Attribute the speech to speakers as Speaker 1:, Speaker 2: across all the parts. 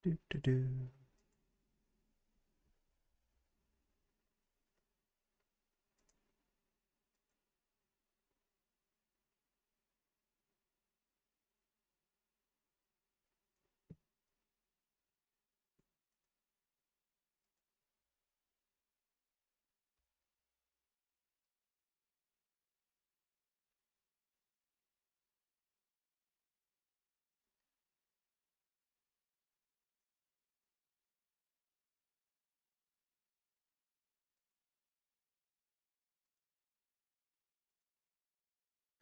Speaker 1: Do, do, do.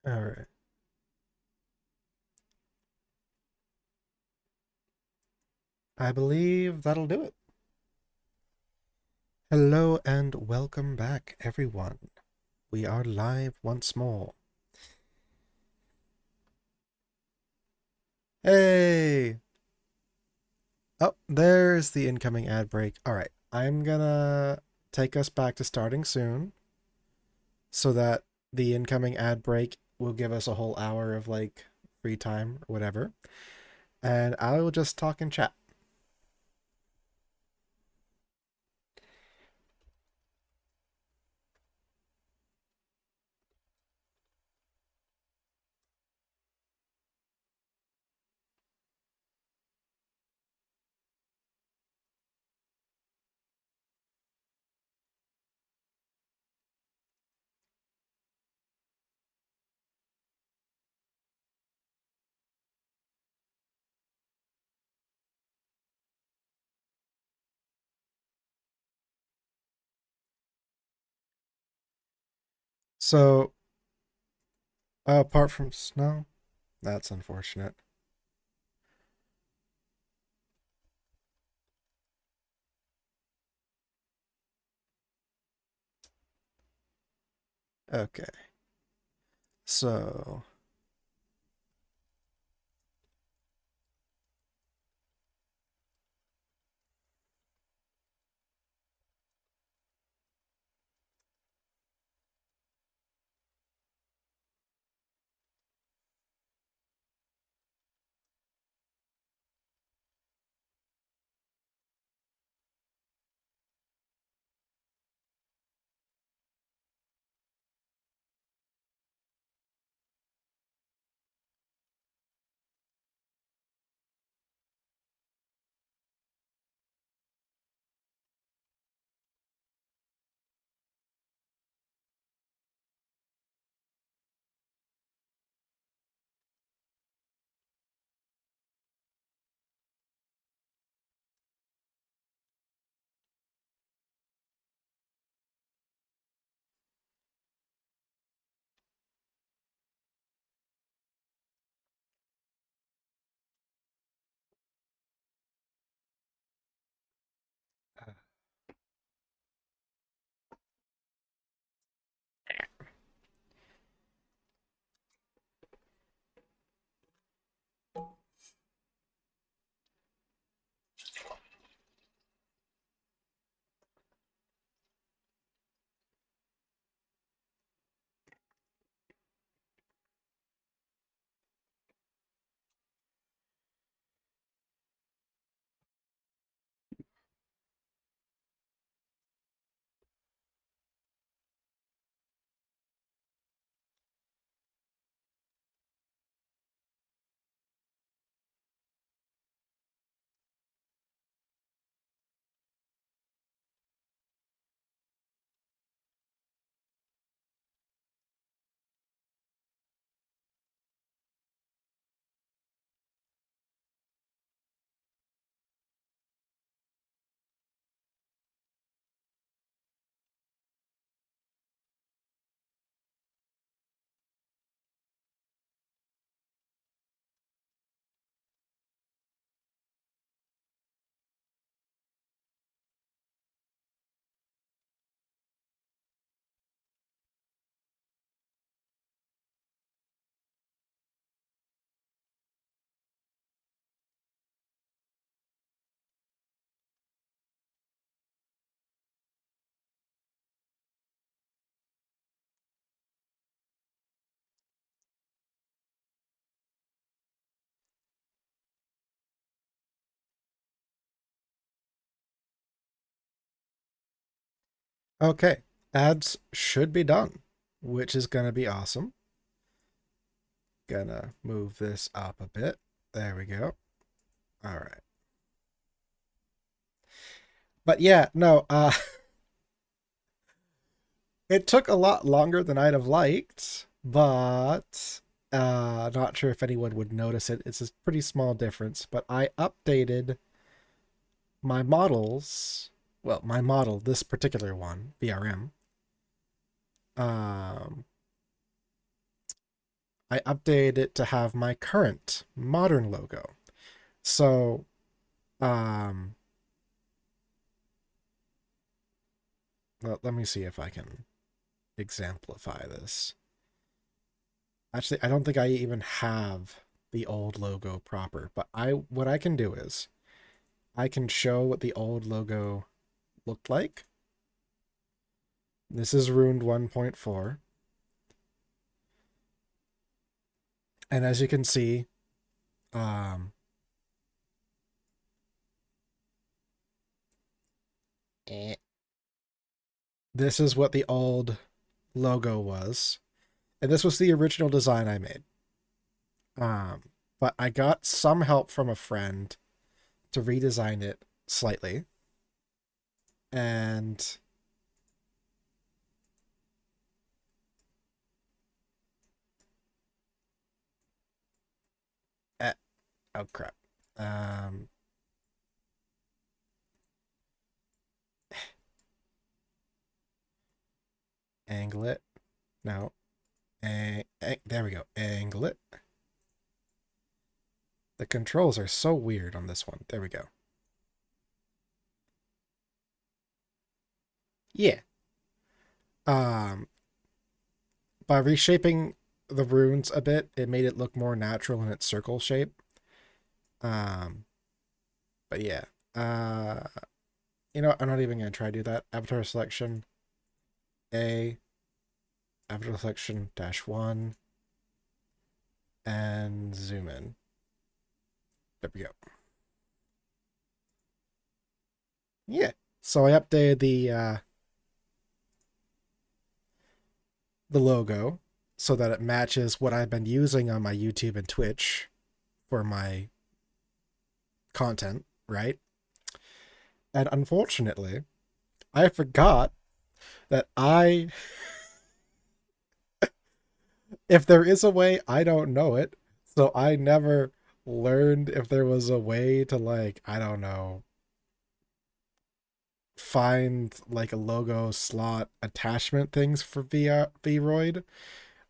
Speaker 1: All right. I believe that'll do it. Hello and welcome back, everyone. We are live once more. Hey! Oh, there's the incoming ad break. All right. I'm gonna take us back to starting soon so that the incoming ad break will give us a whole hour of like free time or whatever. And I will just talk and chat. So, apart from snow, that's unfortunate. Okay. So, Okay, ads should be done, which is going to be awesome. Gonna move this up a bit. There we go. All right. But yeah, no, it took a lot longer than I'd have liked, but not sure if anyone would notice it. It's a pretty small difference, but I updated my models. Well, my model, this particular one, VRM. Um, I updated it to have my current modern logo. So, um, let me see if I can exemplify this. Actually, I don't think I even have the old logo proper, but what I can do is I can show what the old logo looked like. This is Ruined 1.4. And as you can see, um, eh, this is what the old logo was. And this was the original design I made. But I got some help from a friend to redesign it slightly. And oh crap. Um, Angle it. No. There we go. Angle it. The controls are so weird on this one. There we go. Yeah. Um, by reshaping the runes a bit, it made it look more natural in its circle shape. Um, but yeah. Uh, I'm not even gonna try to do that. Avatar selection, A, avatar selection -1, and zoom in. There we go. Yeah. So I updated the logo so that it matches what I've been using on my YouTube and Twitch for my content, right? And unfortunately, I forgot that if there is a way, I don't know it. So I never learned if there was a way to, like, I don't know, find like a logo slot attachment things for Vroid.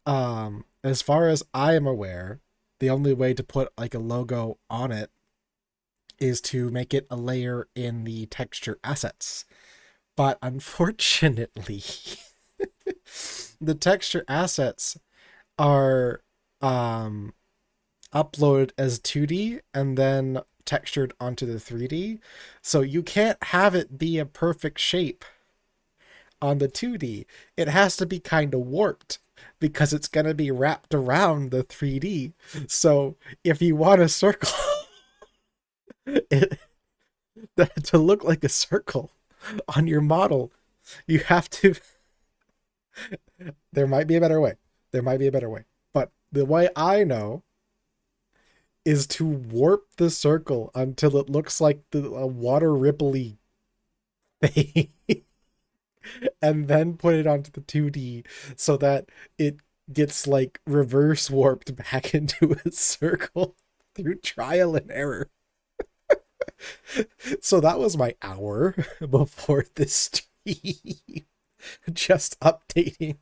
Speaker 1: As far as I am aware, the only way to put like a logo on it is to make it a layer in the texture assets. But unfortunately, the texture assets are uploaded as 2D and then textured onto the 3D. So you can't have it be a perfect shape on the 2D. It has to be kind of warped because it's going to be wrapped around the 3D. So if you want a circle it, to look like a circle on your model, you have to. There might be a better way. There might be a better way. But the way I know is to warp the circle until it looks like a water ripply thing and then put it onto the 2D so that it gets like reverse warped back into a circle through trial and error. So that was my hour before this stream. Just updating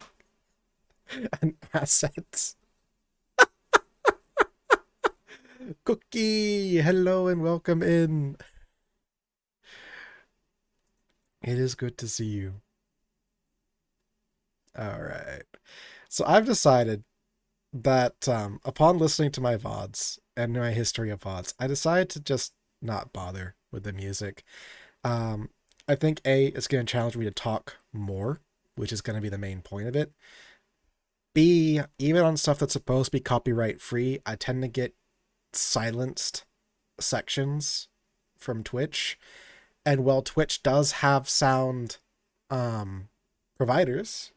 Speaker 1: an asset. Cookie, hello and welcome in. It is good to see you. All right. So I've decided that upon listening to my VODs and my history of VODs, I decided to just not bother with the music. I think A, it's going to challenge me to talk more, which is going to be the main point of it. B, even on stuff that's supposed to be copyright free, I tend to get silenced sections from Twitch. And while Twitch does have sound providers.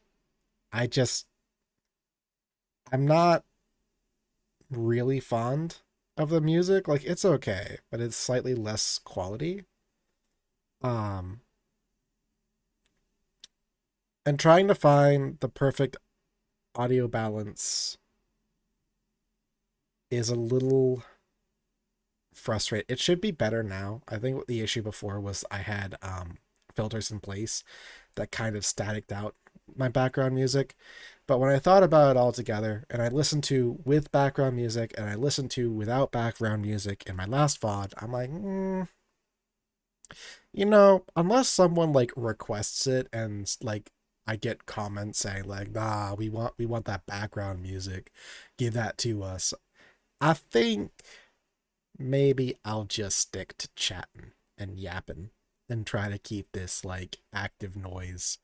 Speaker 1: I just I'm not really fond of the music. Like it's okay, but it's slightly less quality. Um and trying to find the perfect audio balance is a little frustrating. It should be better now. I think what the issue before was I had filters in place that kind of staticked out my background music. But when I thought about it all together, and I listened to with background music and I listened to without background music in my last VOD, I'm like, unless someone like requests it and like I get comments saying like, nah, we want that background music, give that to us. I think maybe I'll just stick to chatting and yapping and try to keep this like active noise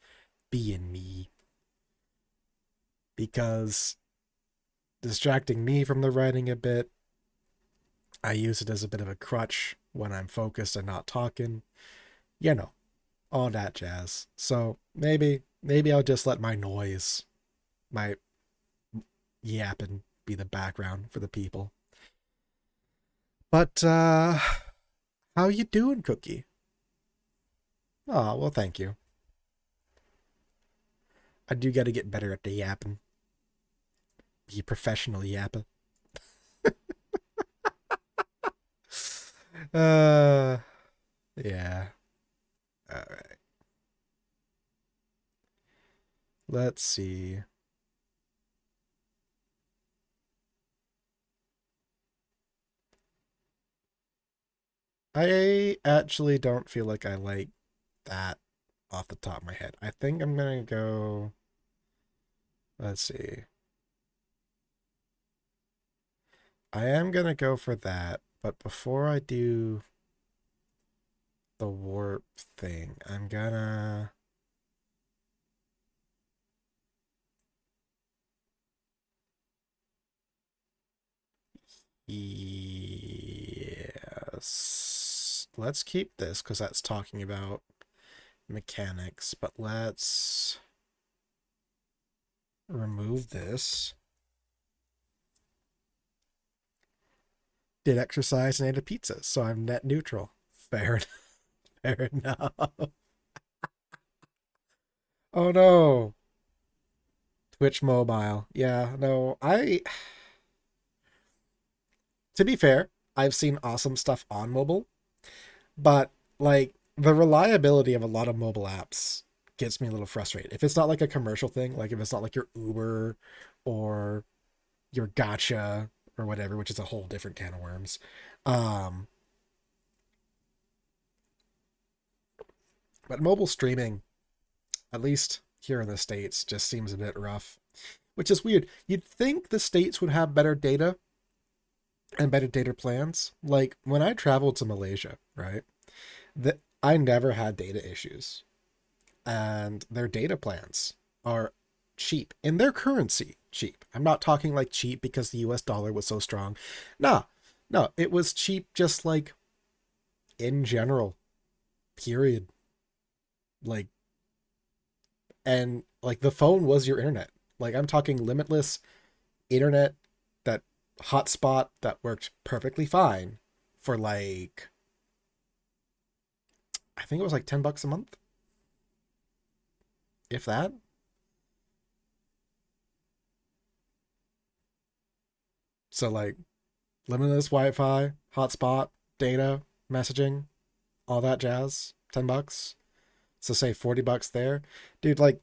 Speaker 1: being me because distracting me from the writing a bit. I use it as a bit of a crutch when I'm focused and not talking. You know, all that jazz. So maybe I'll just let my noise, my yapping be the background for the people. But how you doing, Cookie? Oh, well, thank you. I do got to get better at the yapping. Be a professional yapper. Uh, yeah. All right. Let's see. I actually don't feel like I like that off the top of my head. I think I'm gonna go. Let's see. I am gonna go for that, but before I do the warp thing, I'm gonna. Yes. Let's keep this because that's talking about mechanics, but let's remove this. Did exercise and ate a pizza, so I'm net neutral. Fair, fair enough. Oh no. Twitch mobile. Yeah, no, to be fair, I've seen awesome stuff on mobile, but like the reliability of a lot of mobile apps gets me a little frustrated. If it's not like a commercial thing, like if it's not like your Uber or your Gotcha or whatever, which is a whole different can of worms. Um, but mobile streaming, at least here in the States, just seems a bit rough, which is weird. You'd think the States would have better data and better data plans. Like when I traveled to Malaysia, right? That I never had data issues. And their data plans are cheap in their currency. Cheap. I'm not talking like cheap because the US dollar was so strong. No, no, it was cheap just like in general, period. Like, and like the phone was your internet. Like, I'm talking limitless internet, that hotspot that worked perfectly fine for like, I think it was like $10 a month, if that. So, like, limitless Wi Fi, hotspot, data, messaging, all that jazz, $10. So say $40 there. Dude, like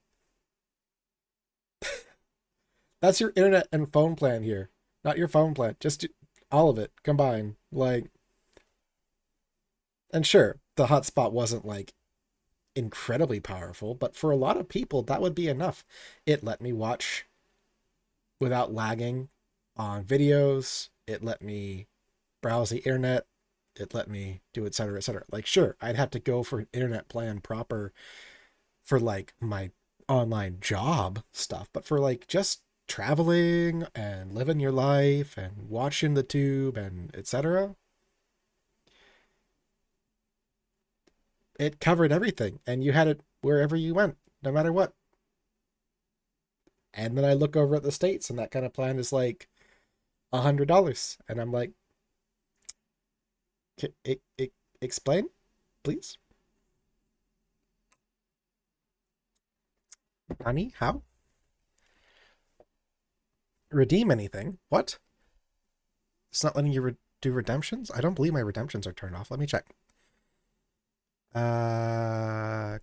Speaker 1: that's your internet and phone plan here. Not your phone plan. Just all of it combined. Like, and sure, the hotspot wasn't like incredibly powerful, but for a lot of people that would be enough. It let me watch without lagging on videos. It let me browse the internet. It let me do et cetera, et cetera. Like, sure, I'd have to go for an internet plan proper for like my online job stuff, but for like just traveling and living your life and watching the tube and etc., it covered everything and you had it wherever you went, no matter what. And then I look over at the States and that kind of plan is like $100. And I'm like, explain, please? Honey, how? Redeem anything? What? It's not letting you do redemptions? I don't believe my redemptions are turned off. Let me check.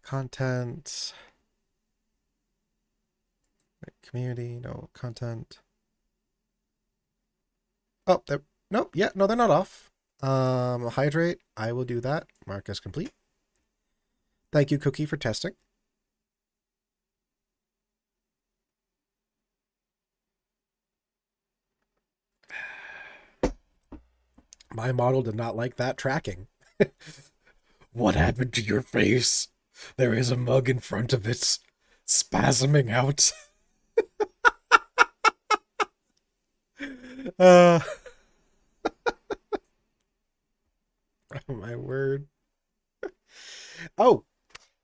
Speaker 1: Content. Community, no content. Oh, they're, nope, yeah, no, they're not off. Hydrate, I will do that. Mark as complete. Thank you, Cookie, for testing. My model did not like that tracking. What happened to your face? There is a mug in front of it, spasming out. uh, oh my word. Oh,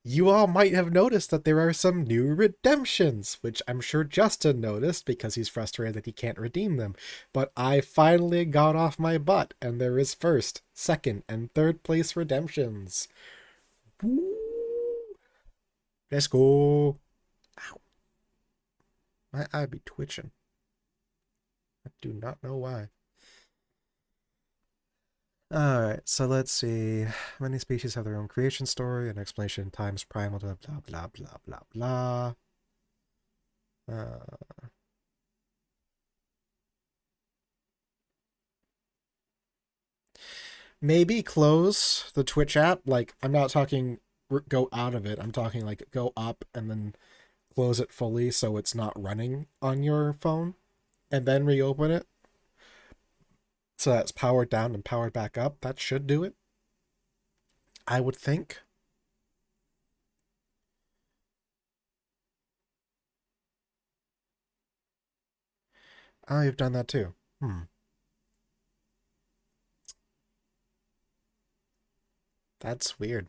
Speaker 1: you all might have noticed that there are some new redemptions, which I'm sure Justin noticed because he's frustrated that he can't redeem them. But I finally got off my butt, and there is first, second, and third place redemptions. Woo! Let's go. Ow. My eye be twitching. I do not know why. Alright, so let's see. Many species have their own creation story and explanation times primal, blah, blah, blah, blah, blah, blah. Maybe close the Twitch app. Like, I'm not talking go out of it. I'm talking like go up and then close it fully so it's not running on your phone and then reopen it. So that's powered down and powered back up. That should do it. I would think. Oh, you've done that too. That's weird.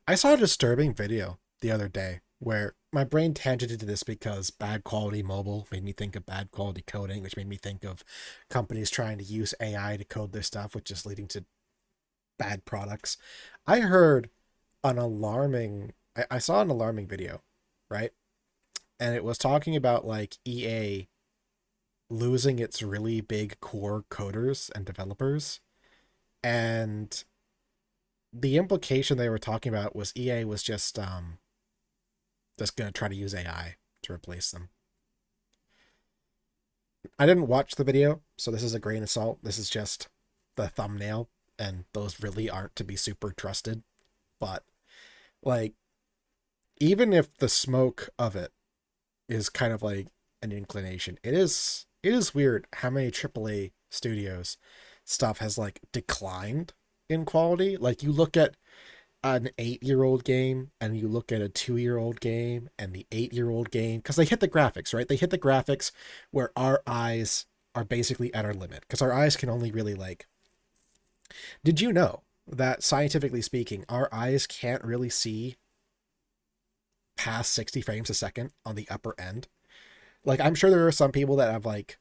Speaker 1: I saw a disturbing video the other day where my brain tangented to this because bad quality mobile made me think of bad quality coding, which made me think of companies trying to use AI to code their stuff, which is leading to bad products. I heard an alarming, I saw an alarming video, right? And it was talking about like EA losing its really big core coders and developers. And the implication they were talking about was EA was just gonna try to use AI to replace them. I didn't watch the video, so this is a grain of salt. This is just the thumbnail, and those really aren't to be super trusted. But like, even if the smoke of it is kind of like an inclination, it is weird how many AAA studios stuff has like declined in quality. Like you look at an 8-year-old game and you look at a 2-year-old game and the 8-year-old game because they hit the graphics, right? They hit the graphics where our eyes are basically at our limit because our eyes can only really like. Did you know that scientifically speaking, our eyes can't really see past 60 frames a second on the upper end? Like I'm sure there are some people that have like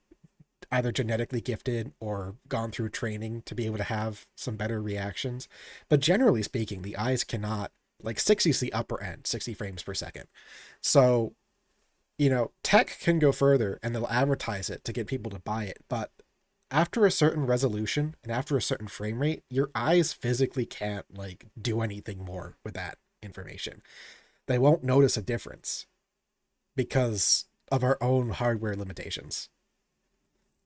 Speaker 1: either genetically gifted or gone through training to be able to have some better reactions. But generally speaking, the eyes cannot, like 60 is the upper end, 60 frames per second. So, tech can go further and they'll advertise it to get people to buy it. But after a certain resolution and after a certain frame rate, your eyes physically can't like do anything more with that information. They won't notice a difference because of our own hardware limitations.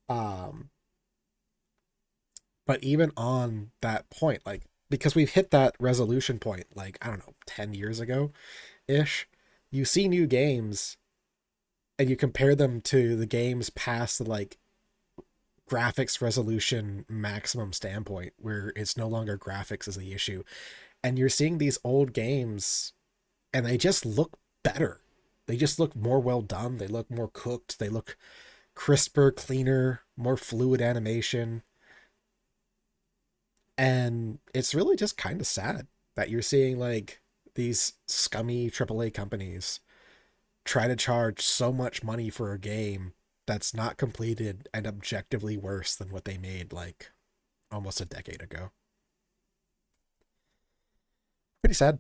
Speaker 1: Um, But even on that point, like because we've hit that resolution point, like I don't know, 10 years ago ish, you see new games and you compare them to the games past the like graphics resolution maximum standpoint where it's no longer graphics is the issue. And you're seeing these old games and they just look better. They just look more well done. They look more cooked. They look crisper, cleaner, more fluid animation. And it's really just kind of sad that you're seeing like these scummy AAA companies try to charge so much money for a game that's not completed and objectively worse than what they made like almost a decade ago. Pretty sad.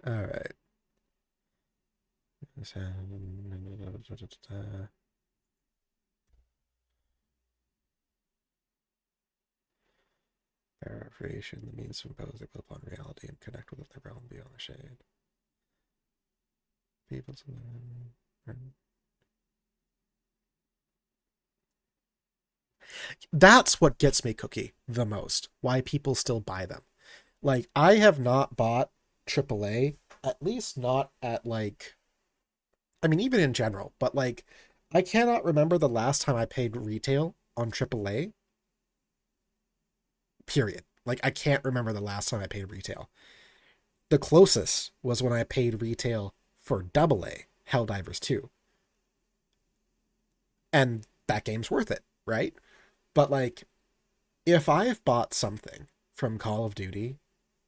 Speaker 1: All right. Power of creation, the means to impose their will upon reality and connect with the realm beyond the shade. People to That's what gets me, Cookie, the most. Why people still buy them. Like, I have not bought AAA, at least not at like, I mean, even in general, but like, I cannot remember the last time I paid retail on AAA, period. Like, I can't remember the last time I paid retail. The closest was when I paid retail for AA, Helldivers 2. And that game's worth it, right? But like, if I've bought something from Call of Duty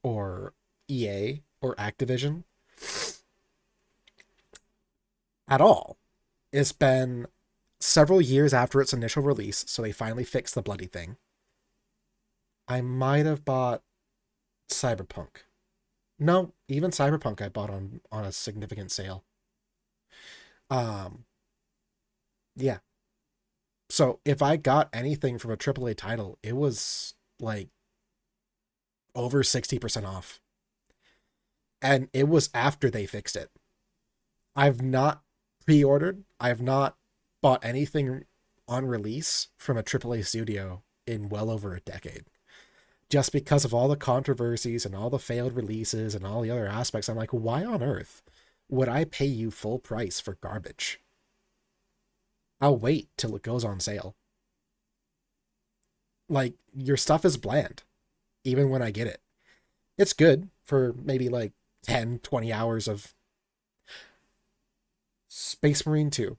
Speaker 1: or EA or Activision at all, it's been several years after its initial release, so they finally fixed the bloody thing. I might have bought Cyberpunk. No, even Cyberpunk I bought on a significant sale. Um, yeah. So if I got anything from a AAA title, it was like over 60% off. And it was after they fixed it. I've not pre-ordered. I've not bought anything on release from a AAA studio in well over a decade. Just because of all the controversies and all the failed releases and all the other aspects, I'm like, why on earth would I pay you full price for garbage? I'll wait till it goes on sale. Like, your stuff is bland, even when I get it. It's good for maybe like 10, 20 hours of Space Marine 2.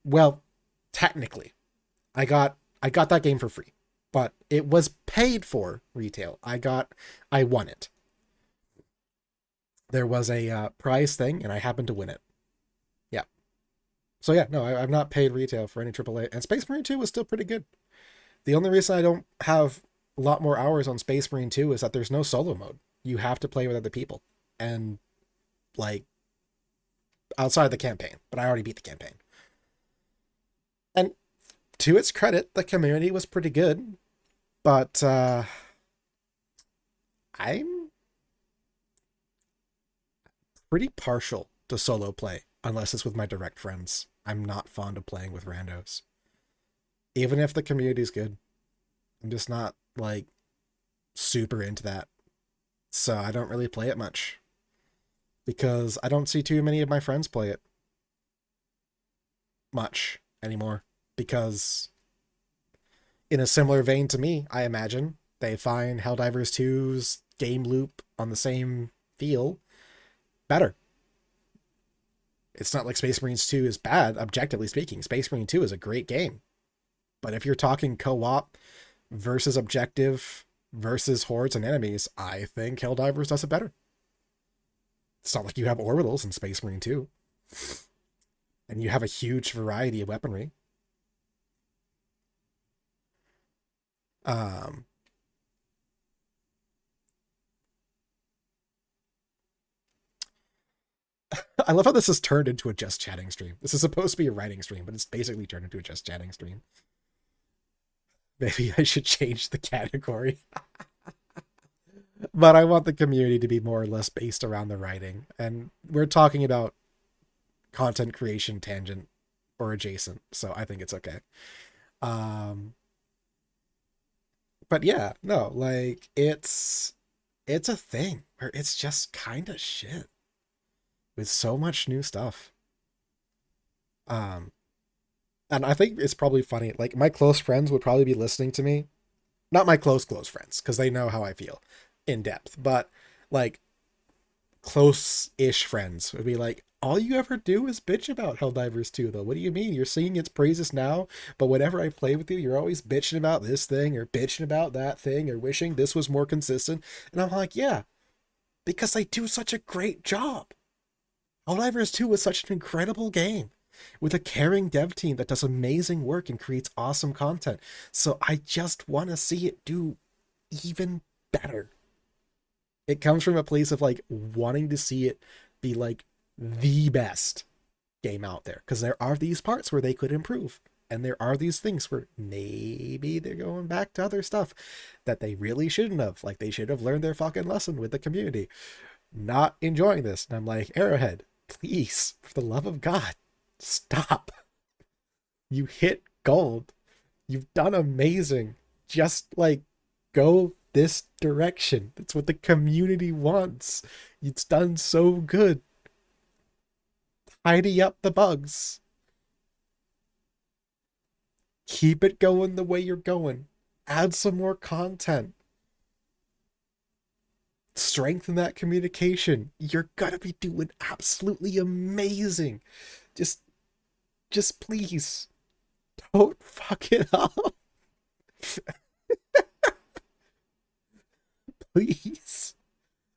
Speaker 1: Well, technically, I got that game for free, but it was paid for retail. I won it. There was a prize thing, and I happened to win it. Yeah. So yeah, no, I've not paid retail for any AAA, and Space Marine 2 was still pretty good. The only reason I don't have a lot more hours on Space Marine 2 is that there's no solo mode. You have to play with other people, and like outside the campaign. But I already beat the campaign. And to its credit, the community was pretty good, but I'm pretty partial to solo play unless it's with my direct friends. I'm not fond of playing with randos. Even if the community's good, I'm just not like super into that. So I don't really play it much because I don't see too many of my friends play it much anymore because in a similar vein to me, I imagine, they find Helldivers 2's game loop on the same feel better. It's not like Space Marines 2 is bad, objectively speaking. Space Marine 2 is a great game. But if you're talking co-op versus objective versus hordes and enemies, I think Helldivers does it better. It's not like you have orbitals in Space Marine 2. And you have a huge variety of weaponry. Um, I love how this has turned into a just chatting stream. This is supposed to be a writing stream, but it's basically turned into a just chatting stream. Maybe I should change the category. But I want the community to be more or less based around the writing. And we're talking about content creation tangent or adjacent, so I think it's okay. Um, but yeah, no, like it's a thing where it's just kind of shit with so much new stuff. Um, and I think it's probably funny. Like my close friends would probably be listening to me. Not my close friends, because they know how I feel in depth. But like close-ish friends would be like, all you ever do is bitch about Helldivers 2, though. What do you mean? You're singing its praises now, but whenever I play with you, you're always bitching about this thing or bitching about that thing or wishing this was more consistent. And I'm like, yeah, because they do such a great job. Helldivers 2 was such an incredible game with a caring dev team that does amazing work and creates awesome content. So I just want to see it do even better. It comes from a place of like wanting to see it be like the best game out there, because there are these parts where they could improve, and there are these things where maybe they're going back to other stuff that they really shouldn't have. Like they should have learned their fucking lesson with the community. Not enjoying this, and I'm like, Arrowhead, please, for the love of God, stop. You hit gold. You've done amazing. Just like go this direction. That's what the community wants. It's done so good. Tidy up the bugs. Keep it going the way you're going. Add some more content. Strengthen that communication. You're gonna be doing absolutely amazing. Just just please don't fuck it up. Please.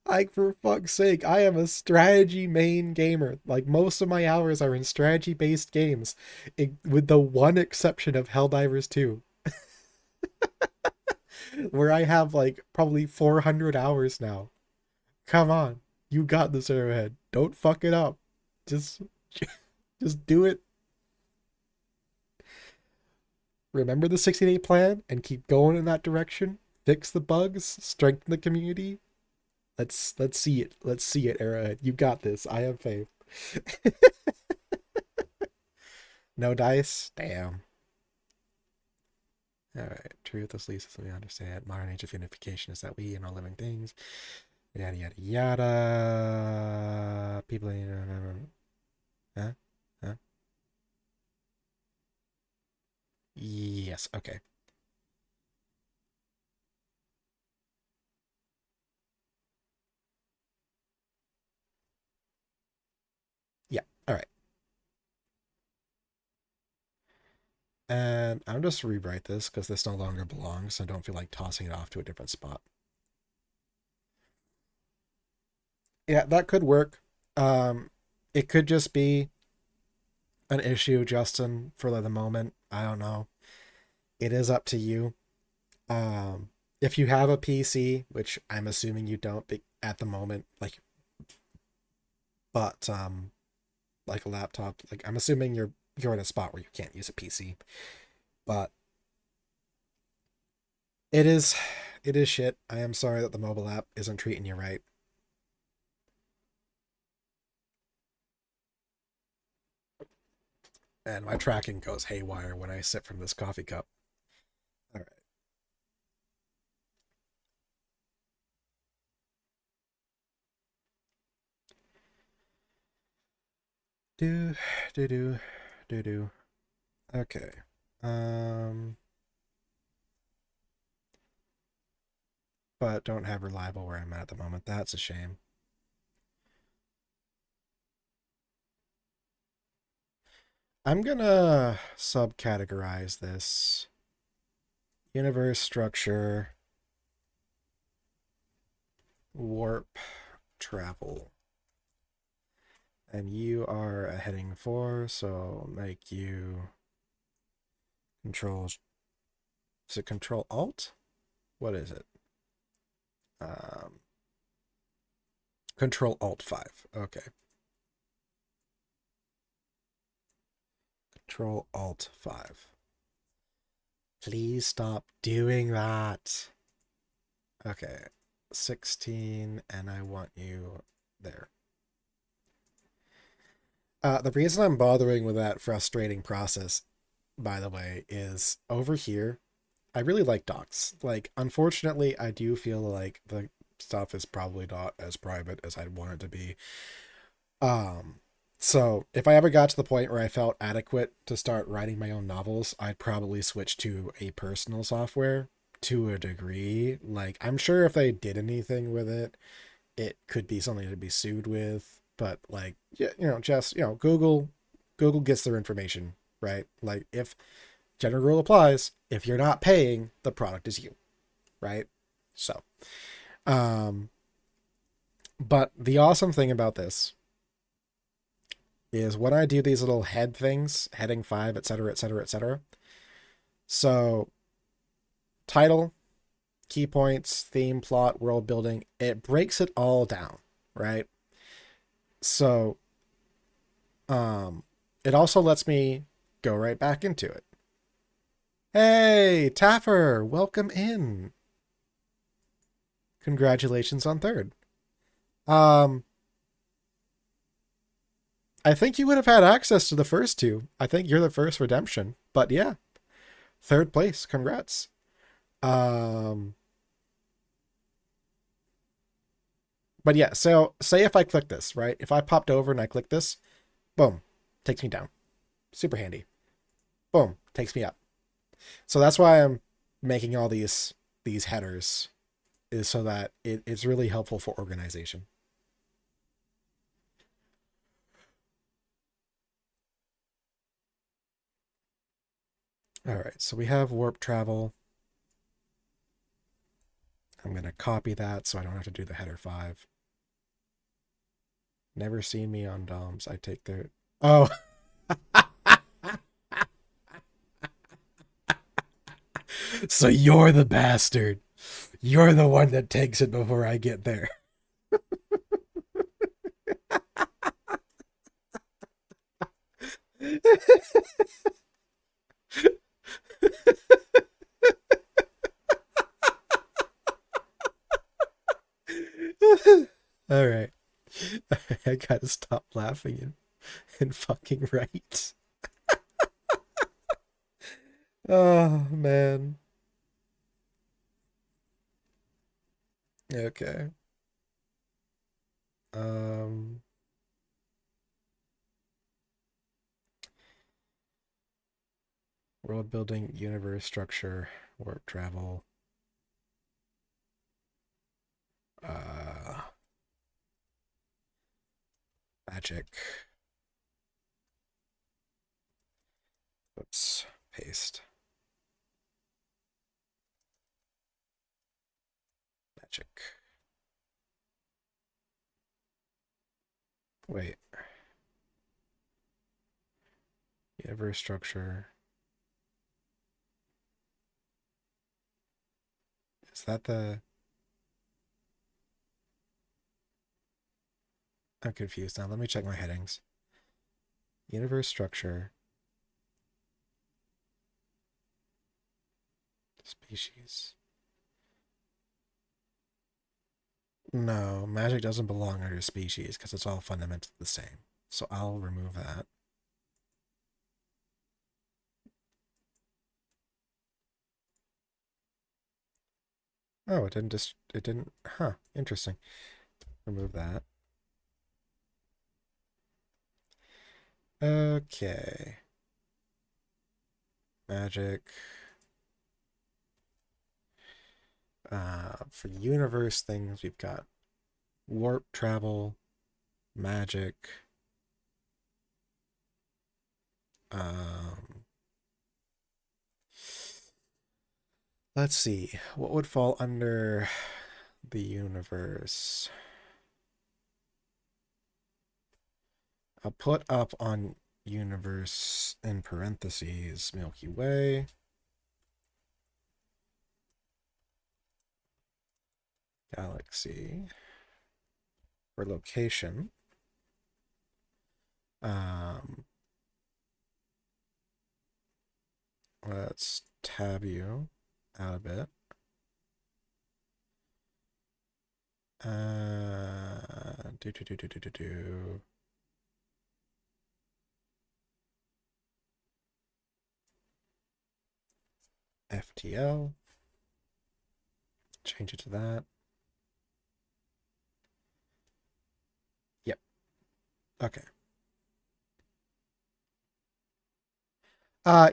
Speaker 1: Like, for fuck's sake, I am a strategy main gamer. Like, most of my hours are in strategy based games, with the one exception of Helldivers 2, where I have like probably 400 hours now. Come on, you got this, Arrowhead. Don't fuck it up. Just, just do it. Remember the 60-day plan and keep going in that direction. Fix the bugs, strengthen the community. Let's see it. Let's see it, Arrowhead. You got this. I have faith. No dice? Damn. Alright. Truth is least as we understand. Modern age of unification is that we and all living things. Yada yada yada. People. Huh? Huh? Yes. Okay. Yeah. All right. And I'm just rewrite this because this no longer belongs. So I don't feel like tossing it off to a different spot. Yeah, that could work. It could just be an issue, Justin, for the moment. I don't know. It is up to you. Um, if you have a PC, which I'm assuming you don't at the moment, but like a laptop, like I'm assuming you're in a spot where you can't use a PC. But it is it is shit. I am sorry that the mobile app isn't treating you right. And my tracking goes haywire when I sip from this coffee cup. All right. Do do do do do. Okay. Um, but don't have reliable where I'm at the moment. That's a shame. I'm gonna subcategorize this. Universe structure, warp, travel. And you are a heading 4, so make you control. Is it control alt? What is it? Um, control alt 5. Okay. Control alt 5. Please stop doing that. Okay. 16, and I want you there. The reason I'm bothering with that frustrating process, by the way, is over here. I really like docs. Like, unfortunately, I do feel like the stuff is probably not as private as I'd want it to be. Um, so if I ever got to the point where I felt adequate to start writing my own novels, I'd probably switch to a personal software to a degree. Like, I'm sure if they did anything with it, it could be something to be sued with, but like, yeah, just, Google gets their information, right? Like, if general rule applies, if you're not paying, the product is you, right? So, um, but the awesome thing about this is when I do these little head things, heading 5, etc., etc., etc. So, title, key points, theme, plot, world building, it breaks it all down, right? So, it also lets me go right back into it. Hey, Taffer, welcome in. Congratulations on third. Um, I think you would have had access to the first two. I think you're the first redemption, but yeah, third place. Congrats. Um, but yeah, so say if I click this, right? If I popped over and I click this, boom, takes me down. Super handy. Boom, takes me up. So that's why I'm making all these headers, is so that it's really helpful for organization. All right, so we have warp travel. I'm going to copy that so I don't have to do the header 5. Never seen me on DOMs. I take their... Oh. So you're the bastard. You're the one that takes it before I get there. All right. I gotta stop laughing and fucking write. Oh, man. Okay. Um, World building, universe structure, warp travel. Uh, Magic. Oops. Paste. Magic. Wait. Universe structure. Is that the... I'm confused now. Let me check my headings. Universe structure. Species. No, magic doesn't belong under species because it's all fundamentally the same. So I'll remove that. Oh, it didn't, huh, interesting. Remove that. Okay. Magic. For universe things, we've got warp travel, magic. Um, let's see. What would fall under the universe? I'll put up on universe in parentheses Milky Way. Galaxy. For location. Let's tab you out a bit. Do. FTL. Change it to that. Yep. Okay.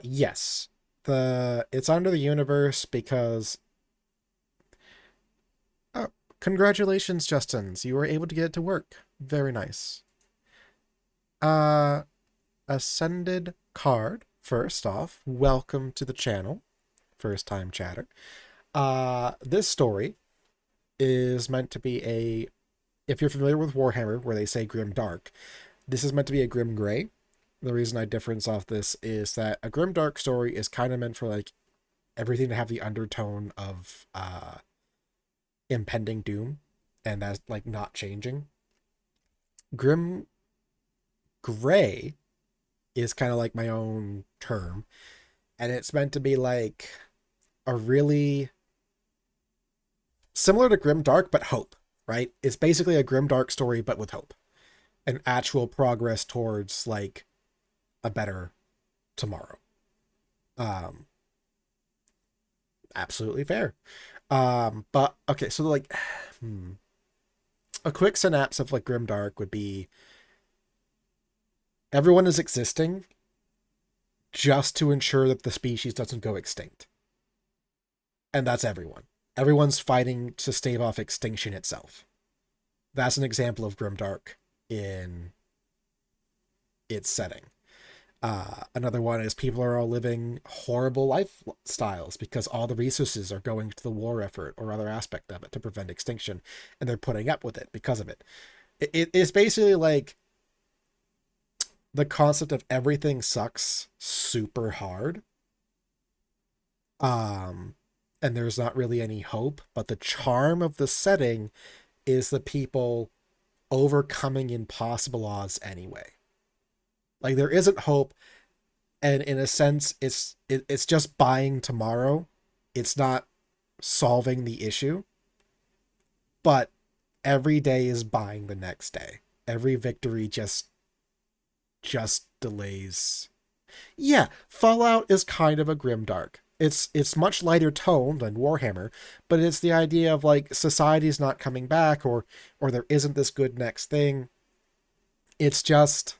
Speaker 1: Yes. It's under the universe because... Oh, Congratulations, Justins. You were able to get it to work. Very nice. Uh, Ascended Card, first off, welcome to the channel. First time chatter. This story is meant to be a, if you're familiar with Warhammer, where they say grim dark, this is meant to be a grim gray. The reason I difference off this is that a grim dark story is kind of meant for like everything to have the undertone of impending doom, and that's like not changing. Grim gray is kind of like my own term, and it's meant to be like a really similar to grim dark but hope, right? It's basically a grim dark story but with hope and actual progress towards like a better tomorrow. um Absolutely fair. But okay, so like a quick synapse of like grim dark would be everyone is existing just to ensure that the species doesn't go extinct. And that's everyone. Everyone's fighting to stave off extinction itself. That's an example of grimdark in its setting. Another one is people are all living horrible lifestyles because all the resources are going to the war effort or other aspect of it to prevent extinction, and they're putting up with it because of it. It's basically like the concept of everything sucks super hard. And there's not really any hope, but the charm of the setting is the people overcoming impossible odds anyway. Like there isn't hope, and in a sense it's just buying tomorrow. It's not solving the issue, but every day is buying the next day. Every victory just delays. Yeah, Fallout is kind of a grimdark. It's much lighter toned than Warhammer, but it's the idea of like society's not coming back, or there isn't this good next thing. It's just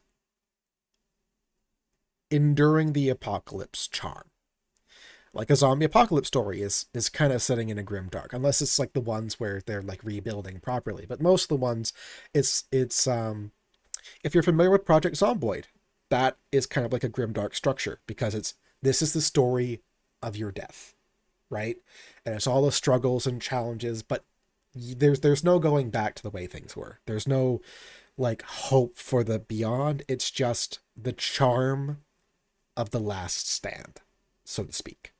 Speaker 1: enduring the apocalypse charm. Like a zombie apocalypse story is kind of setting in a grim dark, unless it's like the ones where they're like rebuilding properly. But most of the ones, it's if you're familiar with Project Zomboid, that is kind of like a grim dark structure, because this is the story of your death, right? And it's all the struggles and challenges, but there's no going back to the way things were. There's no like hope for the beyond. It's just the charm of the last stand, so to speak.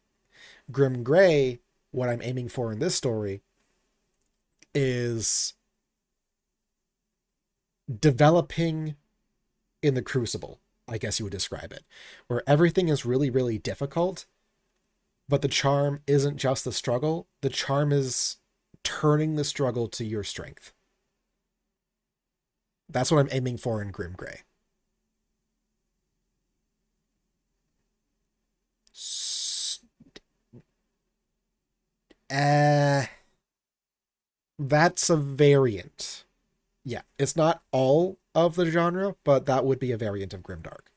Speaker 1: Grim Gray, what I'm aiming for in this story is developing in the crucible, I guess you would describe it, where everything is really, really difficult, but the charm isn't just the struggle. The charm is turning the struggle to your strength. That's what I'm aiming for in Grim Gray. That's a variant. Yeah, it's not all of the genre, but that would be a variant of grimdark.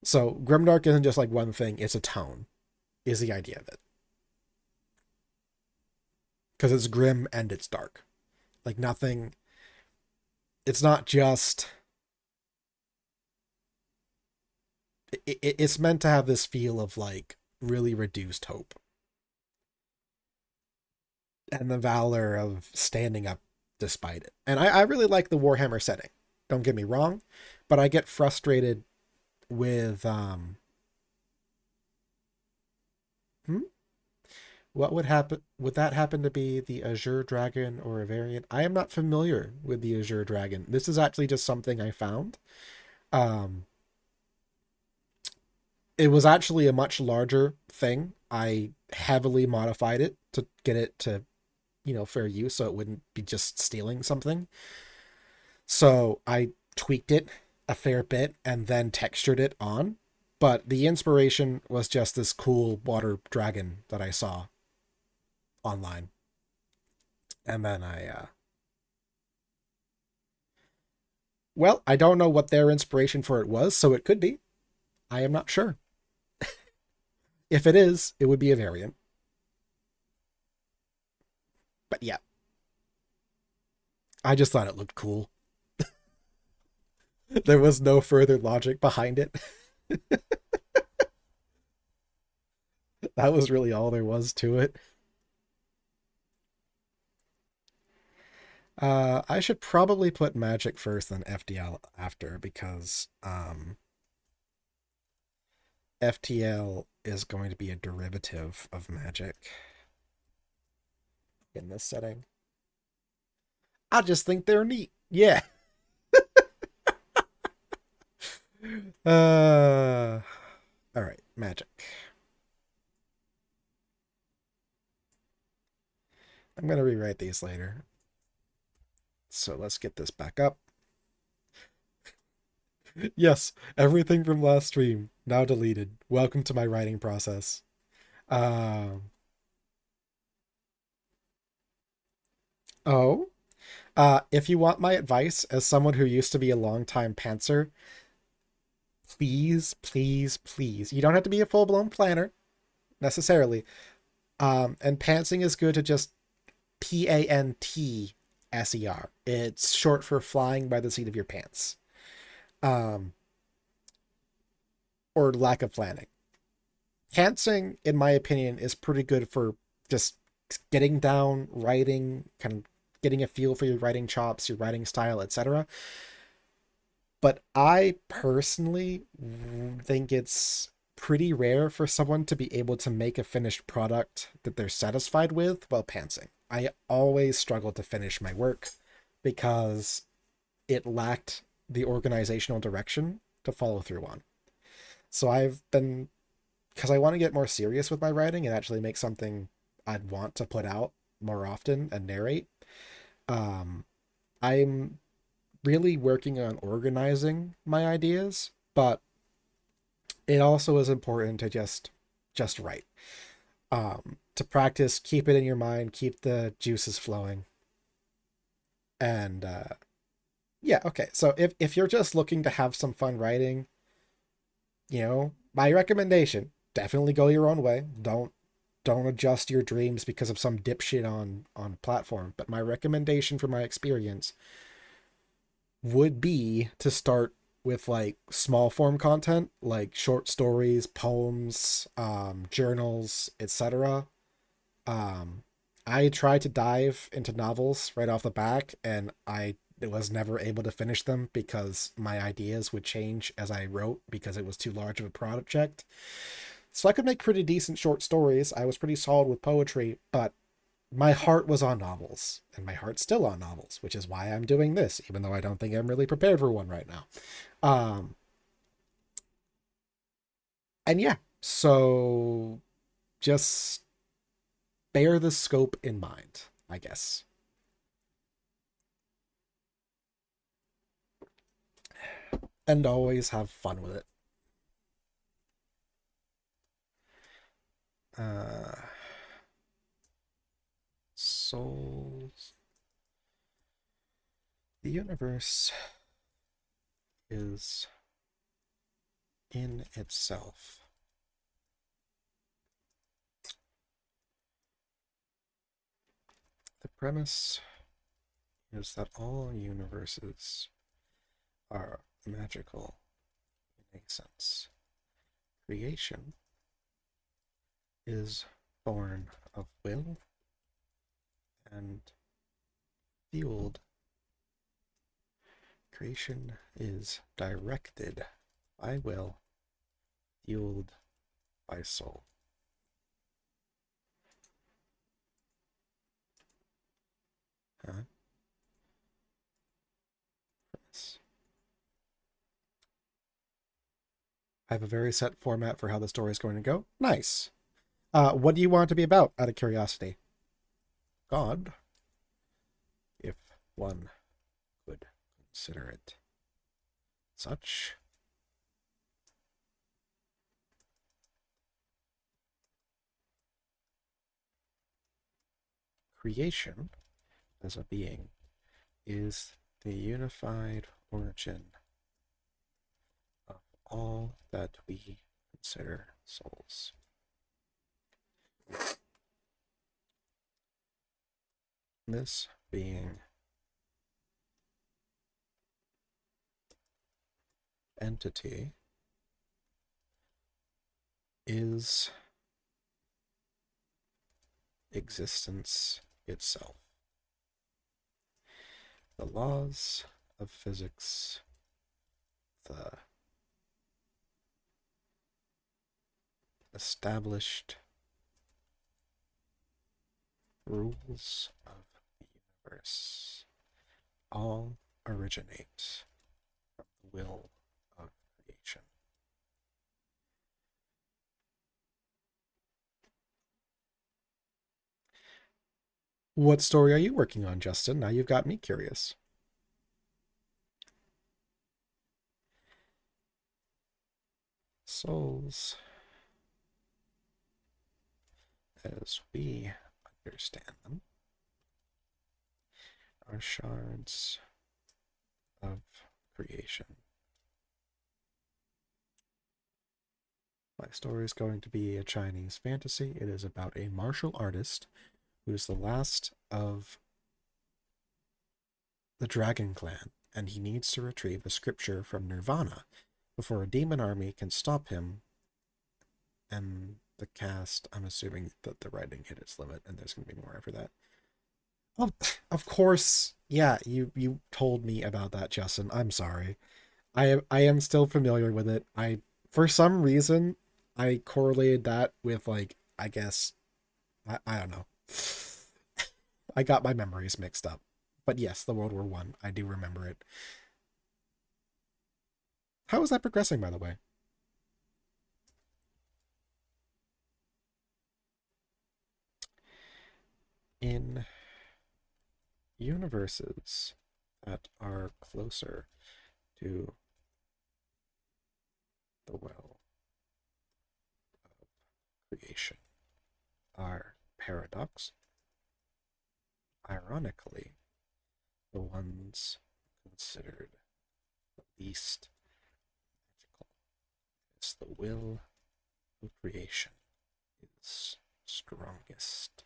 Speaker 1: So grimdark isn't just like one thing, it's a tone, is the idea of it. Because it's grim and it's dark. Like nothing, it's not just, it's meant to have this feel of like really reduced hope. And the valor of standing up despite it. And I really like the Warhammer setting. Don't get me wrong, but I get frustrated with what would happen, would that happen to be the Azure Dragon or a variant? I am not familiar with the Azure Dragon. This is actually just something I found. Um it was actually a much larger thing. I heavily modified it to get it to, fair use, so it wouldn't be just stealing something. So I tweaked it a fair bit and then textured it on. But the inspiration was just this cool water dragon that I saw online. And then well, I don't know what their inspiration for it was, so it could be. I am not sure. If it is, it would be a variant. But yeah, I just thought it looked cool. There was no further logic behind it. That was really all there was to it. I should probably put magic first, then FTL after, because FTL is going to be a derivative of magic in this setting. I just think they're neat. Yeah. Uh, all right, magic. I'm gonna rewrite these later. So let's get this back up. Yes, everything from last stream now deleted. Welcome to my writing process. Um, oh, if you want my advice as someone who used to be a longtime pantser, please, please, please. You don't have to be a full blown planner necessarily. And pantsing is good to just PANTSER. It's short for flying by the seat of your pants. Um, or lack of planning. Pantsing, in my opinion, is pretty good for just getting down, writing, kind of getting a feel for your writing chops, your writing style, etc. But I personally think it's pretty rare for someone to be able to make a finished product that they're satisfied with while pantsing. I always struggled to finish my work because it lacked the organizational direction to follow through on. So I've been, because I want to get more serious with my writing and actually make something I'd want to put out more often and narrate. Um, I'm really working on organizing my ideas, but it also is important to just write. To practice, keep it in your mind, keep the juices flowing. And yeah, okay. So if you're just looking to have some fun writing, my recommendation, definitely go your own way. Don't adjust your dreams because of some dipshit on platform. But my recommendation from my experience would be to start with like small form content like short stories, poems, journals, etc. um I tried to dive into novels right off the back, and I was never able to finish them because my ideas would change as I wrote because it was too large of a project. So I could make pretty decent short stories. I was pretty solid with poetry, but my heart was on novels, and my heart's still on novels, which is why I'm doing this, even though I don't think I'm really prepared for one right now. Um, and yeah, so just bear the scope in mind, I guess. And always have fun with it. Uh, souls. The universe is in itself. The premise is that all universes are magical in a sense. Creation is born of will and fueled. Creation is directed by will, fueled by soul. Huh? I have a very set format for how the story is going to go. Nice. What do you want it to be about, out of curiosity? God, if one could consider it such. Creation, as a being, is the unified origin of all that we consider souls. This being entity is existence itself. The laws of physics, the established rules of the universe all originate from the will of creation. What story are you working on, Justin? Now you've got me curious. Souls, as we understand them, are shards of creation. My story is going to be a Chinese fantasy. It is about a martial artist who is the last of the Dragon Clan, and he needs to retrieve a scripture from Nirvana before a demon army can stop him. And the cast, I'm assuming that the writing hit its limit, and there's going to be more after that. Oh, of course, yeah. You told me about that, Justin. I'm sorry. I am still familiar with it. I For some reason I correlated that with like I guess I don't know. I got my memories mixed up. But yes, the World War One. I do remember it. How is that progressing, by the way? In universes that are closer to the well of creation are paradox. Ironically, the ones considered the least magical, as the will of creation is strongest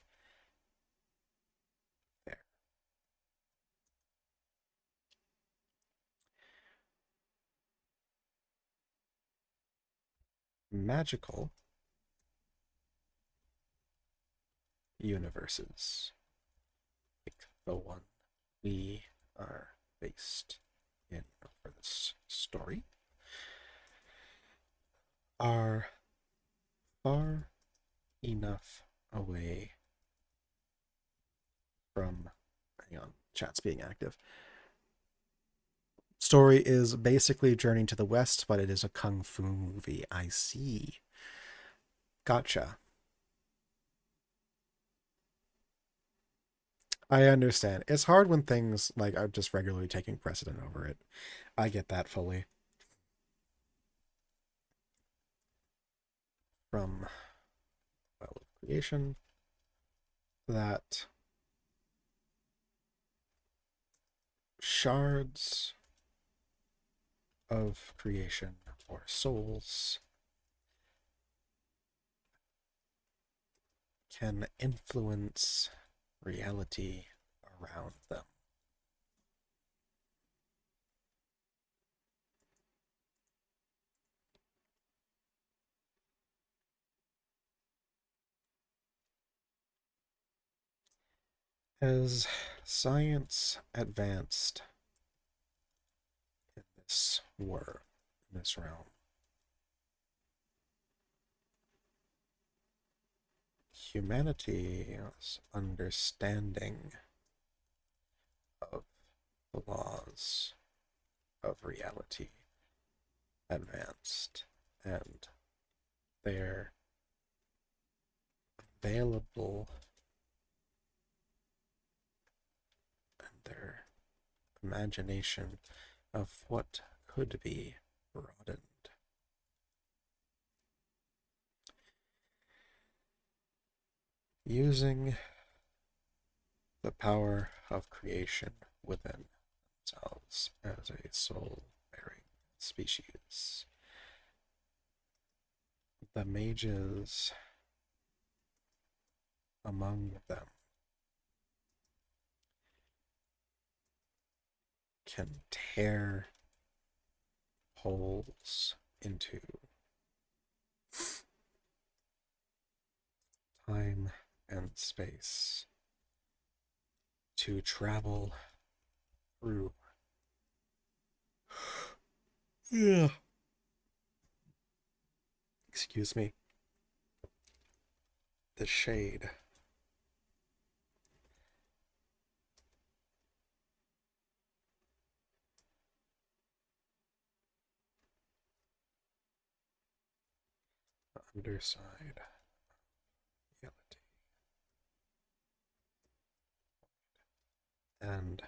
Speaker 1: there. Magical universes, like the one we are based in for this story, are far enough away from. Hang on, chat's being active. Story is basically Journey to the West, but it is a kung fu movie. I see. Gotcha. I understand. It's hard when things like are just regularly taking precedent over it. I get that fully. From Well of Creation, that shards of creation or souls can influence reality around them. As science advanced in this realm, humanity's understanding of the laws of reality advanced, and their available and their imagination of what could be broadened. Using the power of creation within themselves as a soul-bearing species. The mages among them can tear holes into time and space to travel through. Yeah. Excuse me. The shade. The underside. Reality. And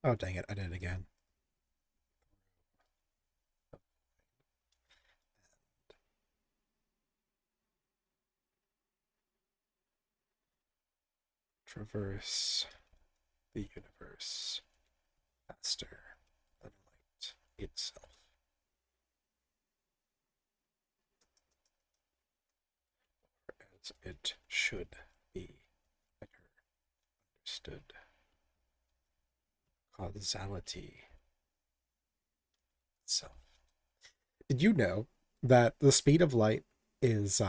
Speaker 1: oh dang it, I did it again. Traverse the universe faster than light itself. As it should be better understood. Causality itself. Did you know that the speed of light is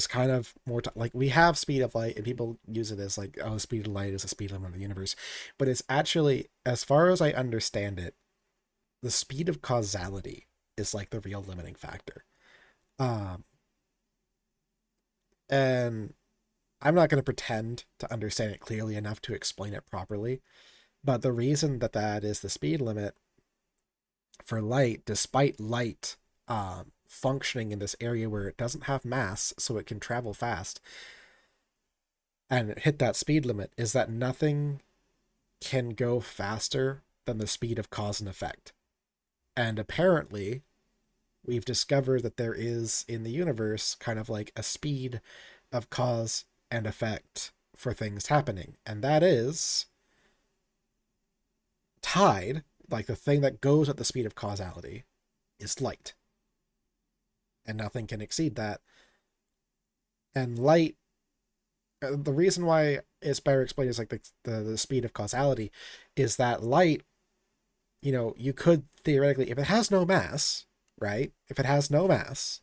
Speaker 1: kind of more like we have speed of light and people use it as like, oh, speed of light is the speed limit of the universe, but it's actually, as far as I understand it, the speed of causality is like the real limiting factor. um and I'm not going to pretend to understand it clearly enough to explain it properly, but the reason that that is the speed limit for light, despite light functioning in this area where it doesn't have mass so it can travel fast and hit that speed limit, is that nothing can go faster than the speed of cause and effect. And apparently, we've discovered that there is in the universe kind of like a speed of cause and effect for things happening. And that is tide, like the thing that goes at the speed of causality, is light. And nothing can exceed that. And light, the reason why it's better explained as like the speed of causality is that light, you could theoretically, if it has no mass, right? If it has no mass,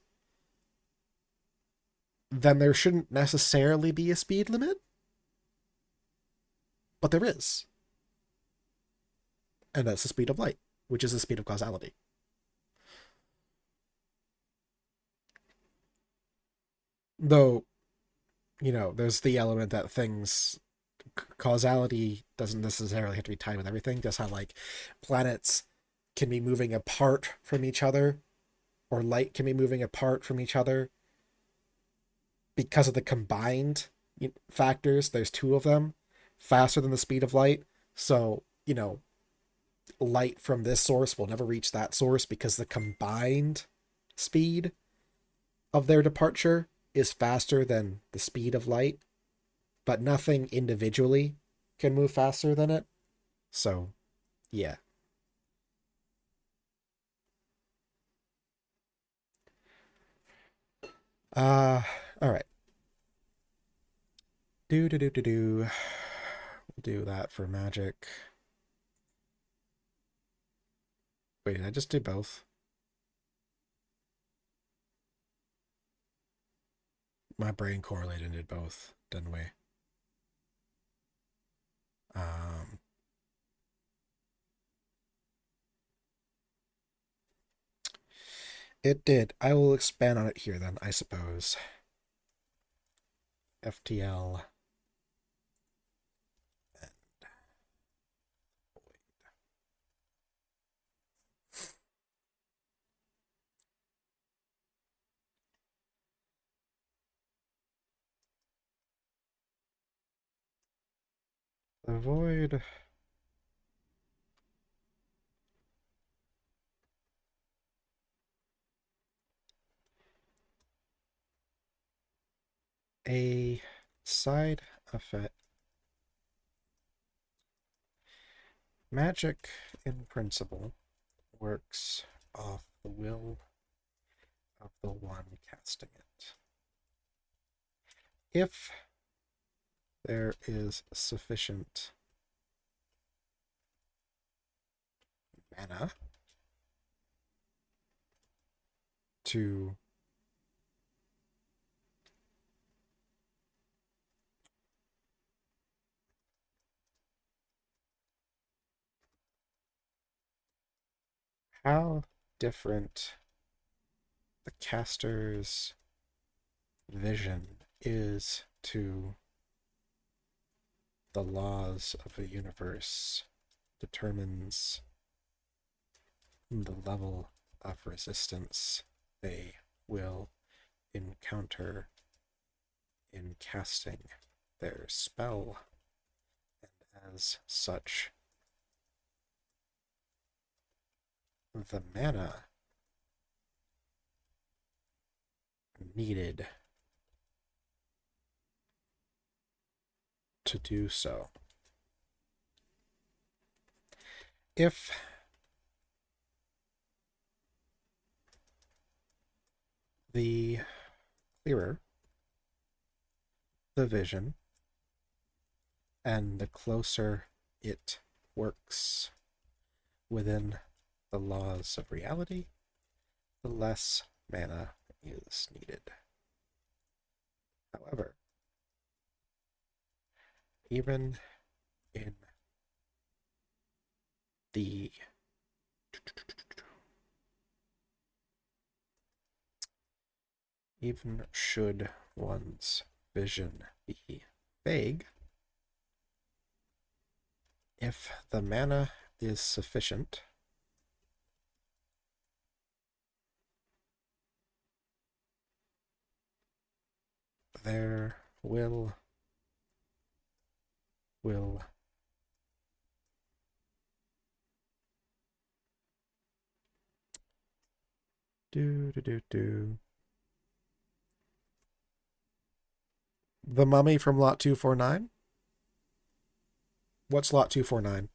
Speaker 1: then there shouldn't necessarily be a speed limit, but there is. And that's the speed of light, which is the speed of causality. Though, there's the element that things, causality doesn't necessarily have to be tied with everything. Just how, like, planets can be moving apart from each other, or light can be moving apart from each other because of the combined factors. There's two of them faster than the speed of light. So, light from this source will never reach that source because the combined speed of their departure is faster than the speed of light, but nothing individually can move faster than it. So, yeah. Uh, all right. Do. We'll do that for magic. Wait, did I just do both? My brain correlated and did both, didn't we? Um, it did. I will expand on it here then, I suppose. FTL. Avoid a side effect. Magic, in principle, works off the will of the one casting it. If there is sufficient mana to how different the caster's vision is to the laws of the universe determines the level of resistance they will encounter in casting their spell, and as such, the mana needed to do so. If the clearer the vision and the closer it works within the laws of reality, the less mana is needed. However, even in the even should one's vision be vague, if the mana is sufficient, there will do. The mummy from lot 249? What's lot 249?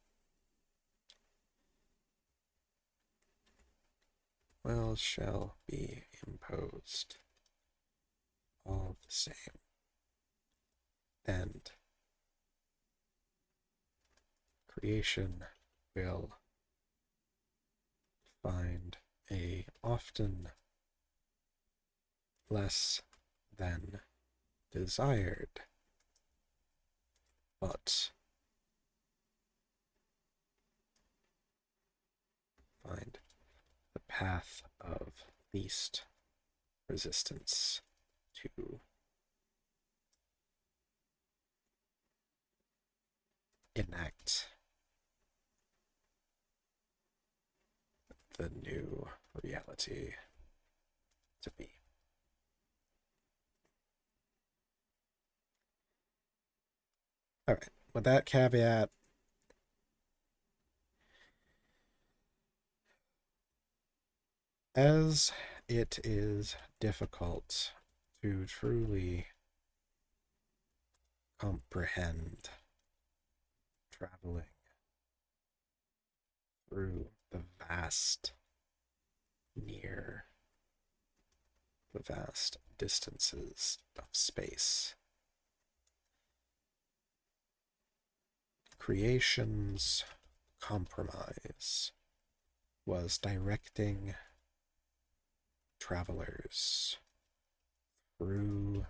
Speaker 1: Will shall be imposed all the same. And creation will find a often less than desired, but find the path of least resistance to enact the new reality to be. All right, with that caveat, as it is difficult to truly comprehend traveling through the vast distances of space, creation's compromise was directing travelers through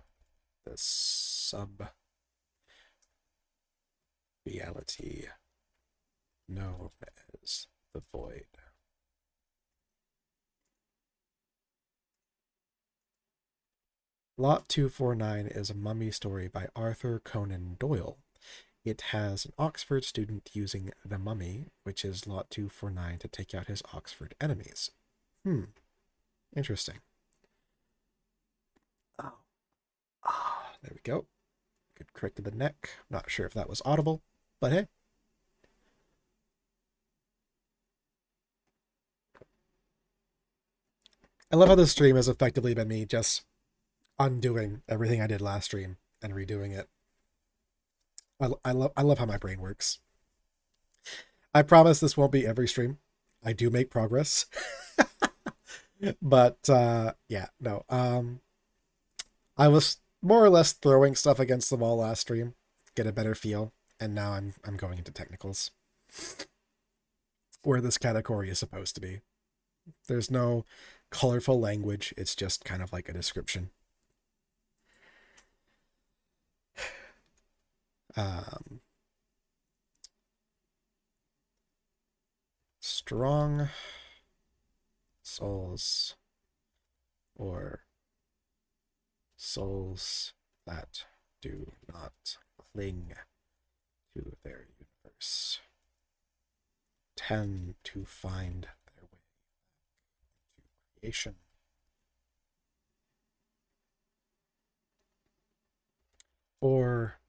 Speaker 1: the sub-reality known as the void. Lot 249 is a mummy story by Arthur Conan Doyle. It has an Oxford student using the mummy, which is lot 249, to take out his Oxford enemies. Interesting. Oh. There we go. Good crit to the neck. Not sure if that was audible, but hey. I love how this stream has effectively been me just undoing everything I did last stream and redoing it. I love how my brain works. I promise this won't be every stream. I do make progress. But yeah, no. I was more or less throwing stuff against the wall last stream, get a better feel, and now I'm going into technicals. where this category is supposed to be. There's no colorful language. It's just kind of like a description. Strong souls, or souls that do not cling to their universe, tend to find their way into creation. Or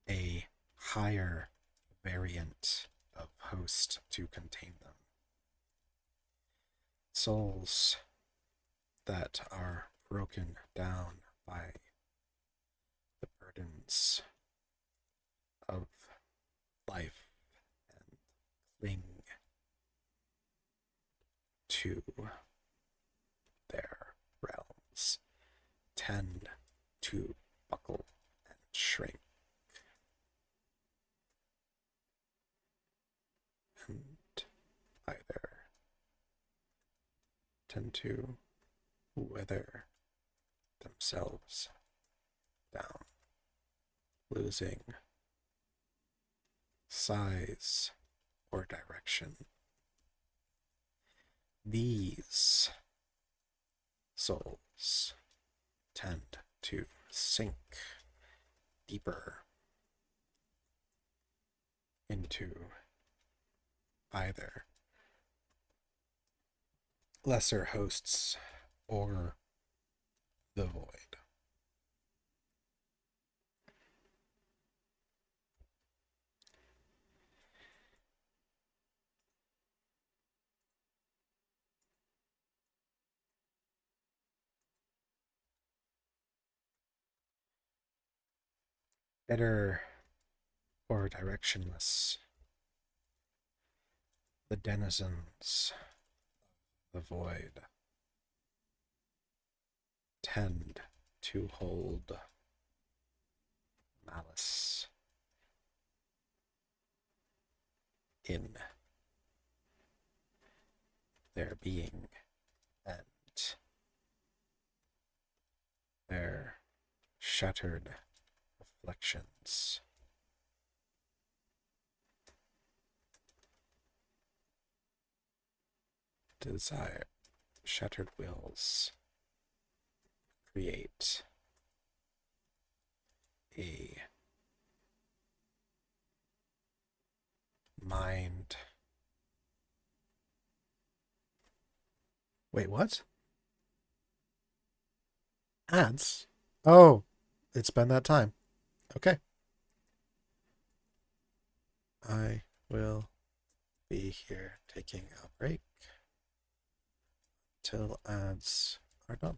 Speaker 1: a higher variant of host to contain them. Souls that are broken down by the burdens of life and cling to their realms, tend to buckle and shrink, and either tend to wither themselves down, losing size or direction. These souls tend to sink deeper into either lesser hosts or the void. Bitter or directionless, the denizens of the void tend to hold malice in their being and their shattered reflections desire, shattered wills create a mind. Wait, what? Ads? Oh, it's been that time. Okay. I will be here taking a break till ads are done.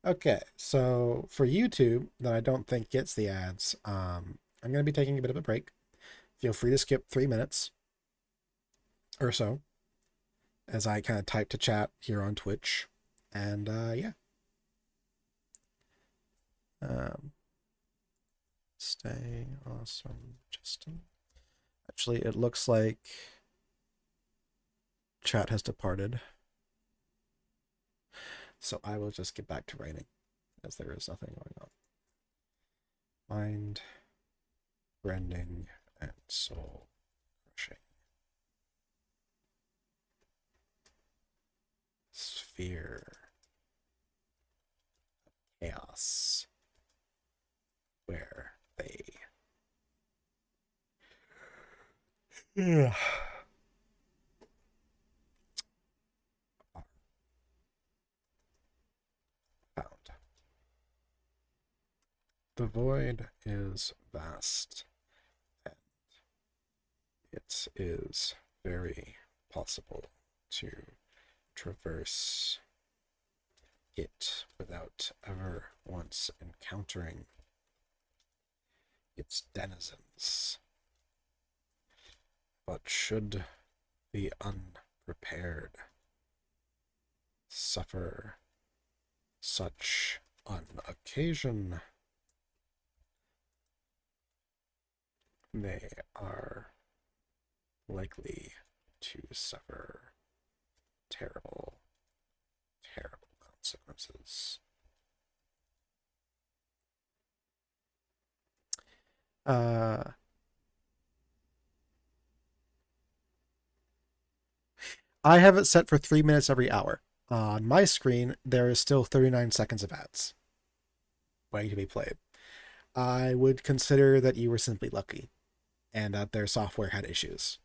Speaker 1: Okay, so for YouTube, that I don't think gets the ads, I'm going to be taking a bit of a break. Feel free to skip 3 minutes or so as I kind of type to chat here on Twitch. And yeah. Stay awesome, Justin. Actually, it looks like chat has departed. So I will just get back to writing, as there is nothing going on. Mind rending and soul crushing. Sphere of chaos, where they are found. The void is vast, and it is very possible to traverse it without ever once encountering its denizens. But should the unprepared suffer such an occasion, they are likely to suffer terrible, terrible consequences. Uh, I have it set for 3 minutes every hour. On my screen, there is still 39 seconds of ads waiting to be played. I would consider that you were simply lucky and that their software had issues.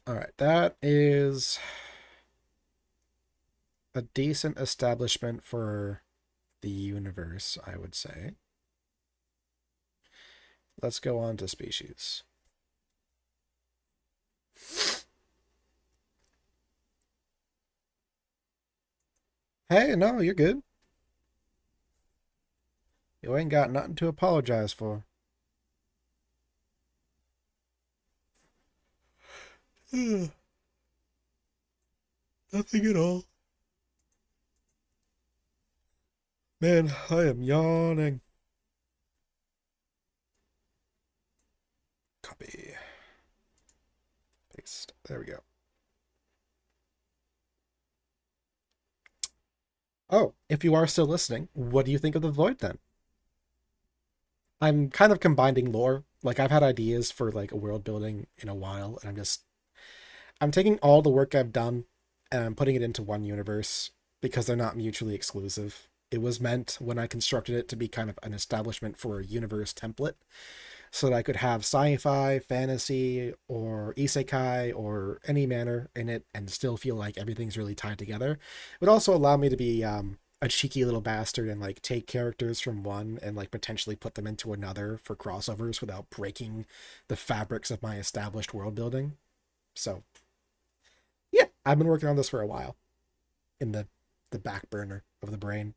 Speaker 1: All right, that is a decent establishment for the universe, I would say. Let's go on to species. Hey, no, you're good. You ain't got nothing to apologize for. Nothing at all. Man, I am yawning. Copy. Paste. There we go. Oh, if you are still listening, what do you think of the Void then? I'm kind of combining lore. Like I've had ideas for like a world building in a while, and I'm taking all the work I've done and I'm putting it into one universe because they're not mutually exclusive. It was meant when I constructed it to be kind of an establishment for a universe template so that I could have sci-fi, fantasy, or isekai or any manner in it and still feel like everything's really tied together. It would also allow me to be a cheeky little bastard and like take characters from one and like potentially put them into another for crossovers without breaking the fabrics of my established world building. So yeah, I've been working on this for a while in the back burner of the brain.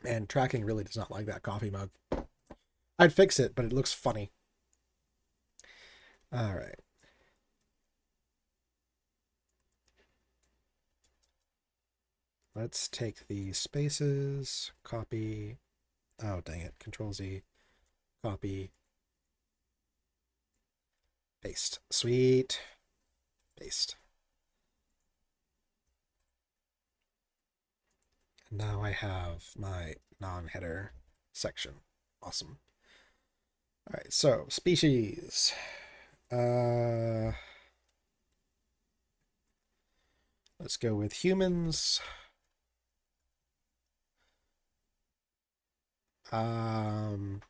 Speaker 1: And tracking really does not like that coffee mug. I'd fix it, but it looks funny. All right. Let's take the spaces, copy. Oh, dang it. Control Z, copy, paste. Sweet. Paste. And now I have my non-header section. Awesome. All right, so species. Let's go with humans. Um,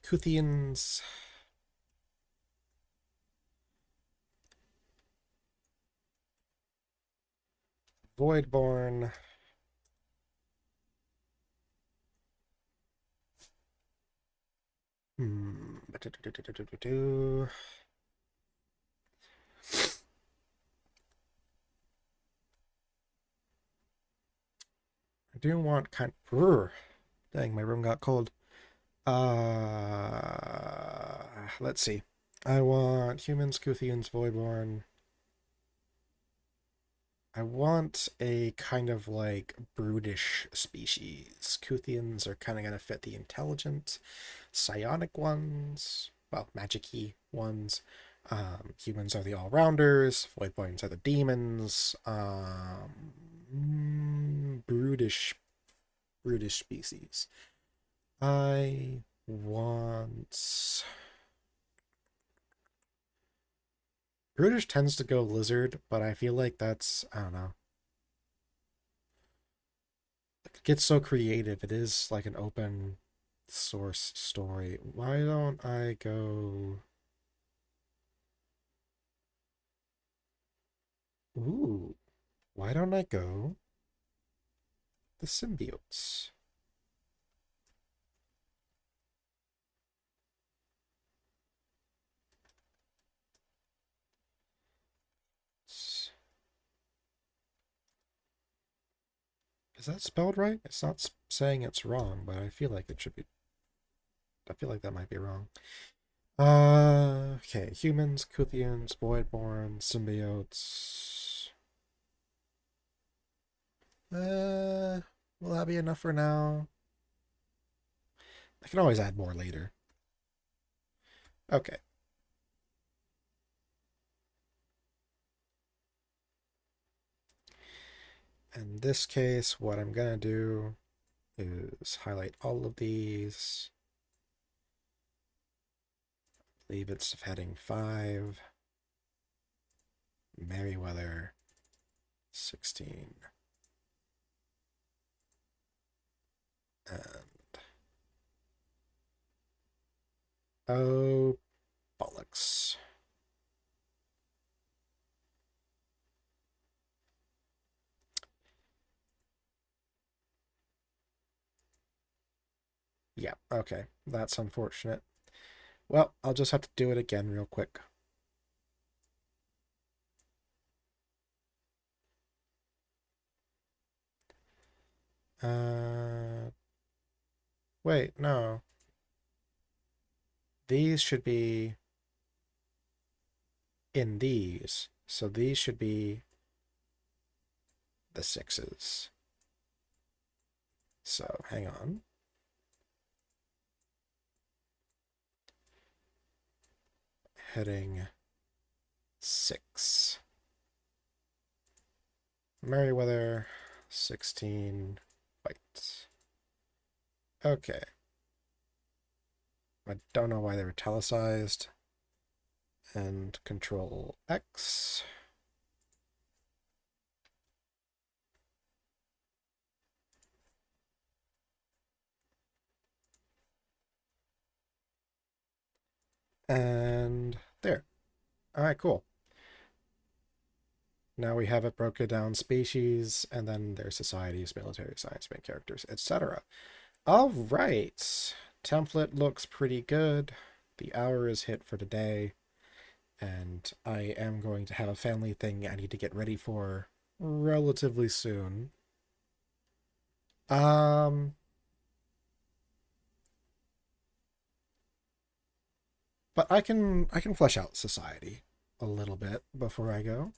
Speaker 1: Kuthians. Voidborn. Hmm. I do want kind of. Dang, my room got cold. Let's see. I want humans, Kuthians, Voidborn. I want a kind of like brutish species. Kuthians are kind of going to fit the intelligent, psionic ones. Well, magic-y ones. Humans are the all-rounders. Voidborns are the demons. Brutish species. I want. Brutish tends to go lizard, but I feel like that's, I don't know. It gets so creative. It is like an open source story. Why don't I go. Ooh, why don't I go the symbiotes? Is that spelled right? It's not saying it's wrong, but I feel like it should be. I feel like that might be wrong. Okay. Humans, Kuthians, Voidborn, symbiotes. Uh, will that be enough for now? I can always add more later. Okay. In this case, what I'm gonna do is highlight all of these. Leave its heading 5. Merryweather 16. And oh bollocks. Yeah, okay. That's unfortunate. Well, I'll just have to do it again real quick. Uh, wait, no. These should be in these. So these should be the 6s. So hang on. Heading 6. Merryweather 16 white. Okay. I don't know why they were italicized. And Control X. And there. All right, cool. Now we have it broken down species, and then their societies, military, science, main characters, etc. All right. Template looks pretty good. The hour is hit for today, and I am going to have a family thing I need to get ready for relatively soon. Um, but I can flesh out society a little bit before I go.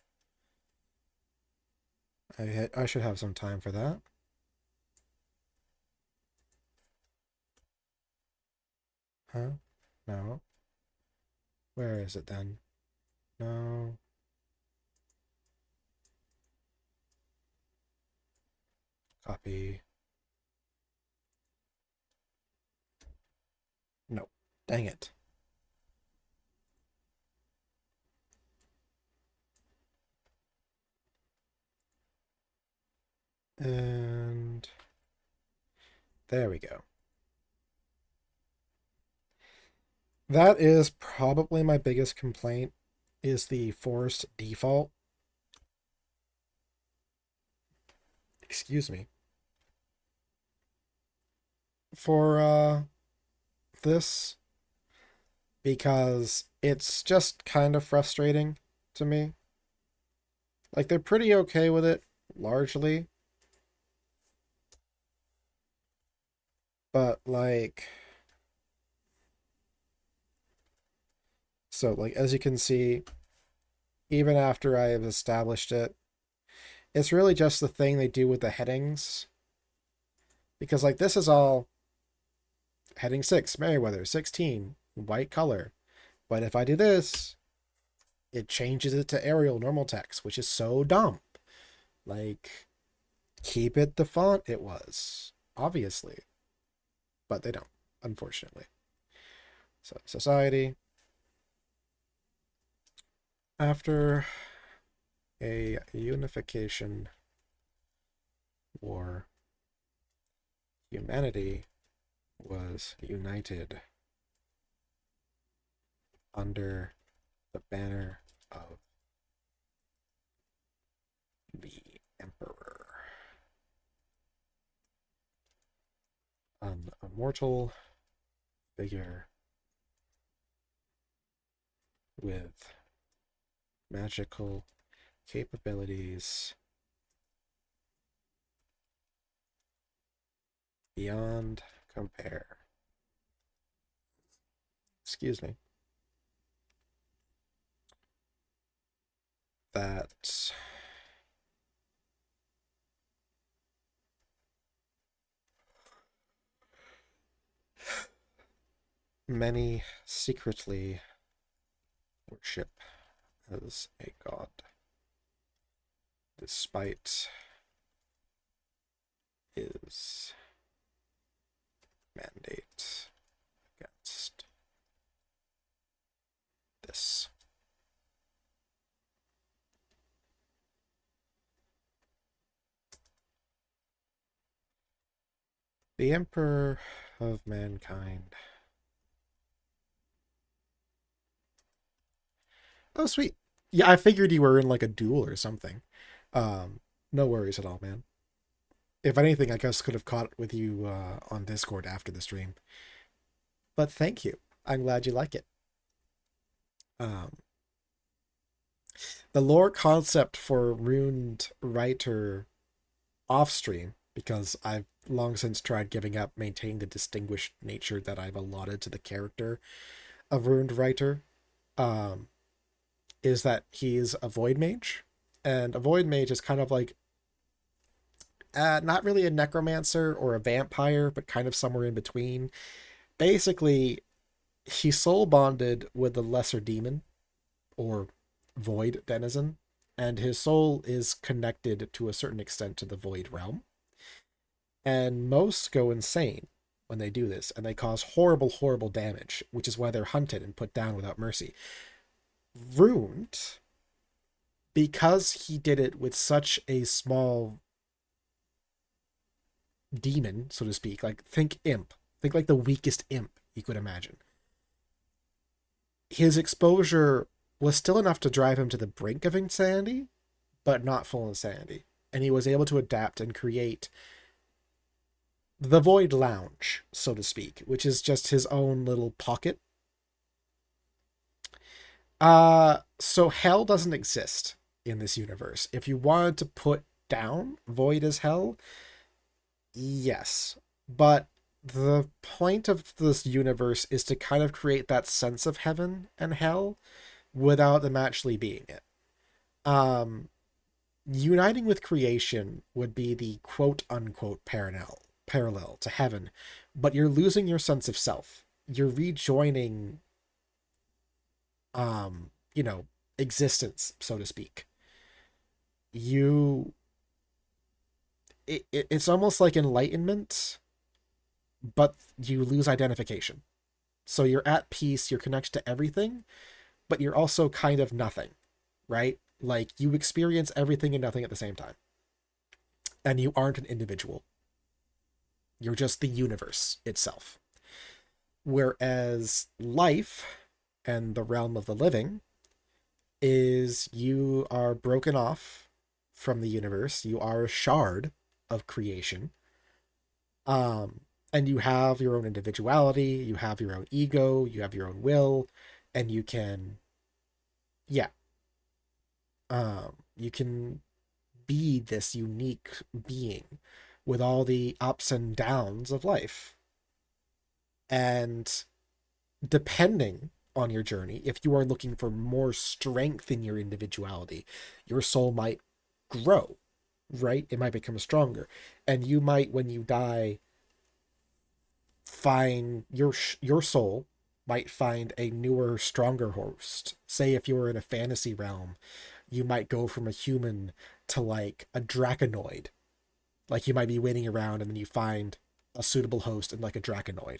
Speaker 1: I should have some time for that. Huh? No. Where is it then? No. Copy. No. Dang it. And there we go. That is probably my biggest complaint is the forced default. Excuse me. For this because it's just kind of frustrating to me. Like they're pretty okay with it largely, but like so like as you can see even after I have established it, it's really just the thing they do with the headings because like this is all heading 6 Merryweather 16 white color. But if I do this, it changes it to Arial normal text, which is so dumb. Like, keep it the font it was, obviously. But they don't, unfortunately. So, society. After a unification war, humanity was united under the banner of the Emperor. An immortal figure with magical capabilities beyond compare. Excuse me. that many secretly worship as a god, despite his mandate against this. The Emperor of Mankind. Oh, sweet. Yeah, I figured you were in like a duel or something. No worries at all, man. If anything, I guess could have caught with you on Discord after the stream. But thank you. I'm glad you like it. Um, the lore concept for Runed Writer off stream, because I've long since tried giving up maintaining the distinguished nature that I've allotted to the character of Runed Writer, um, is that he's a Void Mage. And a Void Mage is kind of like not really a necromancer or a vampire, but kind of somewhere in between. Basically, he's soul bonded with the lesser demon or void denizen, and his soul is connected to a certain extent to the void realm. And most go insane when they do this, and they cause horrible, horrible damage, which is why they're hunted and put down without mercy. Ruined, because he did it with such a small demon, so to speak, like think imp, think like the weakest imp you could imagine. His exposure was still enough to drive him to the brink of insanity, but not full insanity. And he was able to adapt and create the Void Lounge, so to speak, which is just his own little pocket. So hell doesn't exist in this universe. If you wanted to put down Void as hell, yes. But the point of this universe is to kind of create that sense of heaven and hell without them actually being it. Uniting with creation would be the quote unquote parallel to heaven, but you're losing your sense of self. You're rejoining you know, existence, so to speak. You it's almost like enlightenment, but you lose identification. So you're at peace, you're connected to everything, but you're also kind of nothing, right? Like you experience everything and nothing at the same time. And you aren't an individual. You're just the universe itself. Whereas life and the realm of the living is you are broken off from the universe. You are a shard of creation. And you have your own individuality, you have your own ego, you have your own will, and you can, yeah, you can be this unique being with all the ups and downs of life. And depending on your journey, if you are looking for more strength in your individuality, your soul might grow, right? It might become stronger. And you might, when you die, find your soul might find a newer, stronger host. Say if you were in a fantasy realm, you might go from a human to like a draconoid. Like you might be waiting around and then you find a suitable host in like a draconoid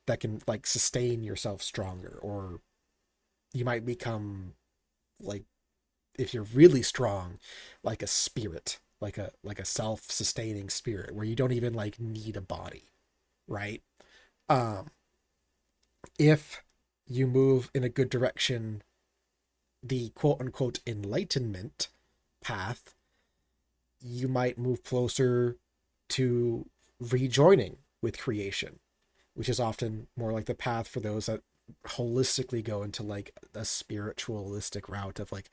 Speaker 1: that can like sustain yourself stronger. Or you might become like, if you're really strong, like a spirit, like a self-sustaining spirit where you don't even like need a body, right? Um, if you move in a good direction, the quote unquote enlightenment path, you might move closer to rejoining with creation, which is often more like the path for those that holistically go into like a spiritualistic route of like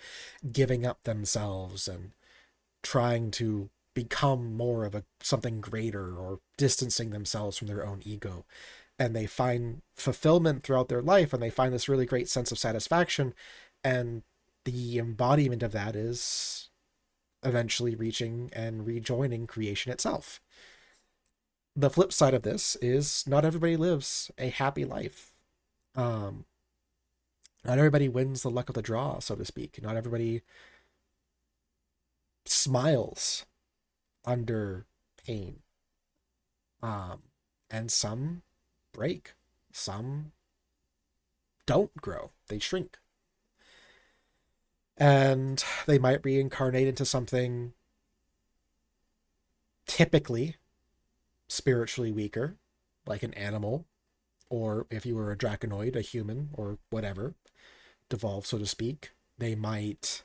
Speaker 1: giving up themselves and trying to become more of a something greater or distancing themselves from their own ego, and they find fulfillment throughout their life and they find this really great sense of satisfaction. And the embodiment of that is eventually reaching and rejoining creation itself. The flip side of this is not everybody lives a happy life. Um, Not everybody wins the luck of the draw, so to speak. Not everybody smiles under pain. Um, and some break, some don't grow, they shrink. And they might reincarnate into something typically spiritually weaker, like an animal, or if you were a draconoid, a human, or whatever, devolve, so to speak. They might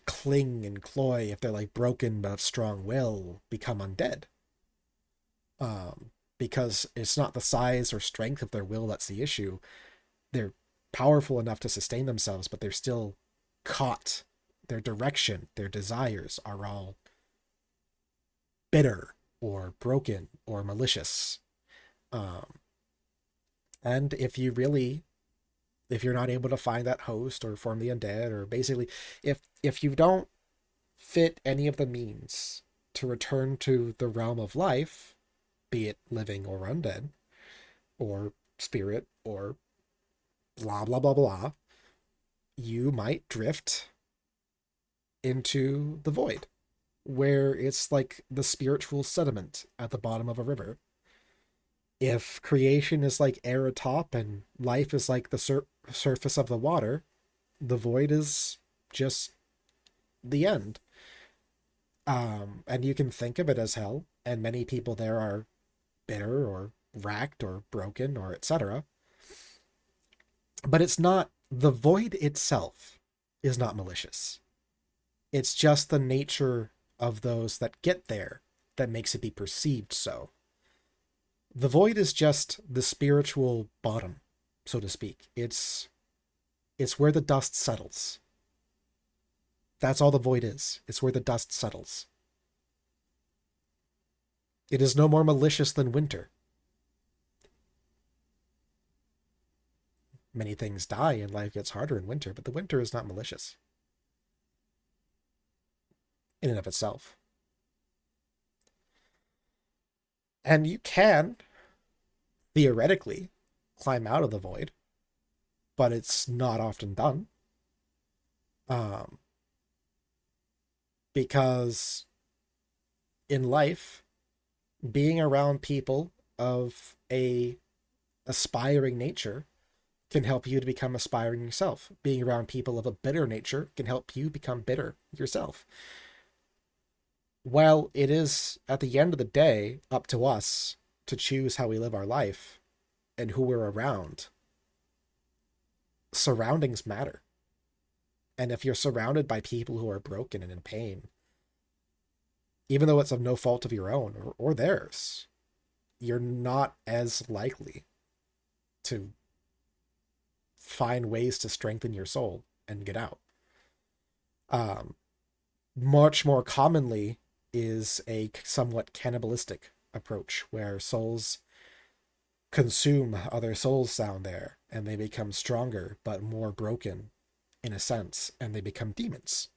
Speaker 1: cling and cloy if they're like broken but of strong will, become undead. Because it's not the size or strength of their will that's the issue. They're powerful enough to sustain themselves, but they're still caught. Their direction, their desires are all bitter or broken or malicious. Um, and if you're not able to find that host or form the undead, or basically, if you don't fit any of the means to return to the realm of life, be it living or undead, or spirit, or blah, blah, blah, blah, you might drift into the void, where it's like the spiritual sediment at the bottom of a river. If creation is like air atop and life is like the surface of the water, the void is just the end. And you can think of it as hell, and many people there are bitter or racked or broken or etc. But it's not, the void itself is not malicious. It's just the nature of those that get there that makes it be perceived so. The void is just the spiritual bottom, so to speak. It's where the dust settles. That's all the void is. It's where the dust settles. It is no more malicious than winter. Many things die and life gets harder in winter, but the winter is not malicious in and of itself. And you can, theoretically, climb out of the void, but it's not often done. Um, because in life, being around people of a aspiring nature can help you to become aspiring yourself. Being around people of a bitter nature can help you become bitter yourself. While it is, at the end of the day, up to us to choose how we live our life and who we're around, surroundings matter. And if you're surrounded by people who are broken and in pain, even though it's of no fault of your own or theirs, you're not as likely to find ways to strengthen your soul and get out. Much more commonly is a somewhat cannibalistic approach where souls consume other souls down there and they become stronger but more broken in a sense, and they become demons.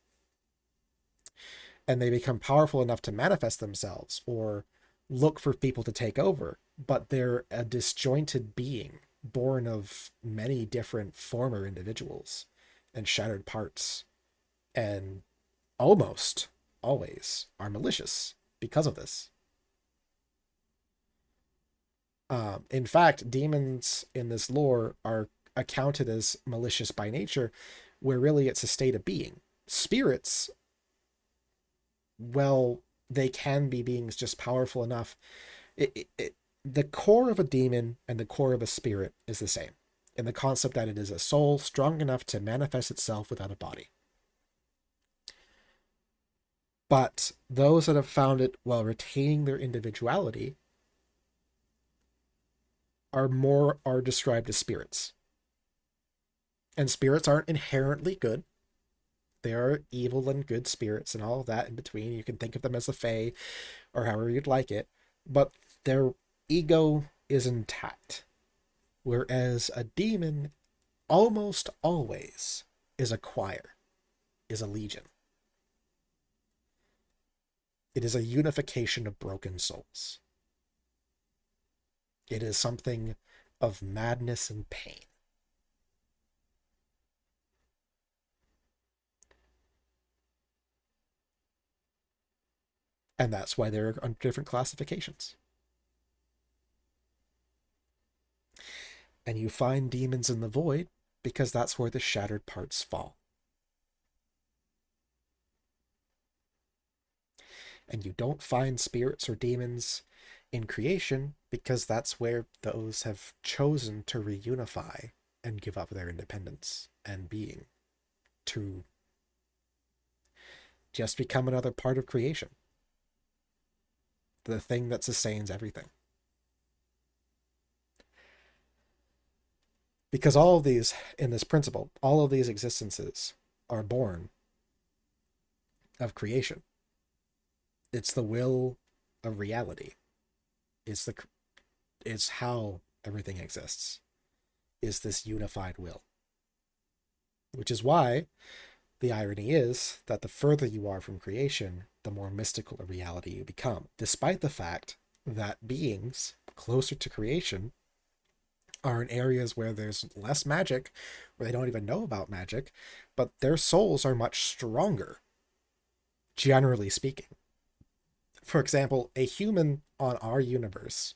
Speaker 1: And they become powerful enough to manifest themselves or look for people to take over, but they're a disjointed being born of many different former individuals and shattered parts, and almost always are malicious because of this. In fact, demons in this lore are accounted as malicious by nature, where really it's a state of being. Spirits, well, they can be beings just powerful enough. The core of a demon and the core of a spirit is the same, in the concept that it is a soul strong enough to manifest itself without a body. But those that have found it while retaining their individuality are described as spirits. And spirits aren't inherently good. There are evil and good spirits and all of that in between. You can think of them as the Fae or however you'd like it, but their ego is intact. Whereas a demon almost always is a choir, is a legion. It is a unification of broken souls. It is something of madness and pain. And that's why they're under different classifications. And you find demons in the void because that's where the shattered parts fall. And you don't find spirits or demons in creation because that's where those have chosen to reunify and give up their independence and being to just become another part of creation, the thing that sustains everything. Because all of these, in this principle, all of these existences are born of creation. It's the will of reality. It's the it's how everything exists. Is this unified will. Which is why the irony is that the further you are from creation, the more mystical a reality you become, despite the fact that beings closer to creation are in areas where there's less magic, where they don't even know about magic, but their souls are much stronger, generally speaking. For example, a human on our universe,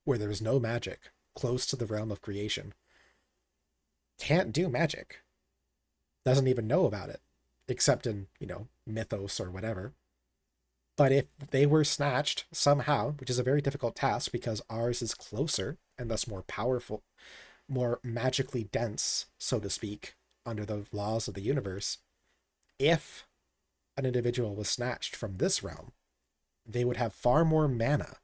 Speaker 1: where there's no magic, close to the realm of creation, can't do magic, doesn't even know about it, except in, mythos or whatever. But if they were snatched somehow, which is a very difficult task because ours is closer and thus more powerful, more magically dense, so to speak, under the laws of the universe, if an individual was snatched from this realm, they would have far more mana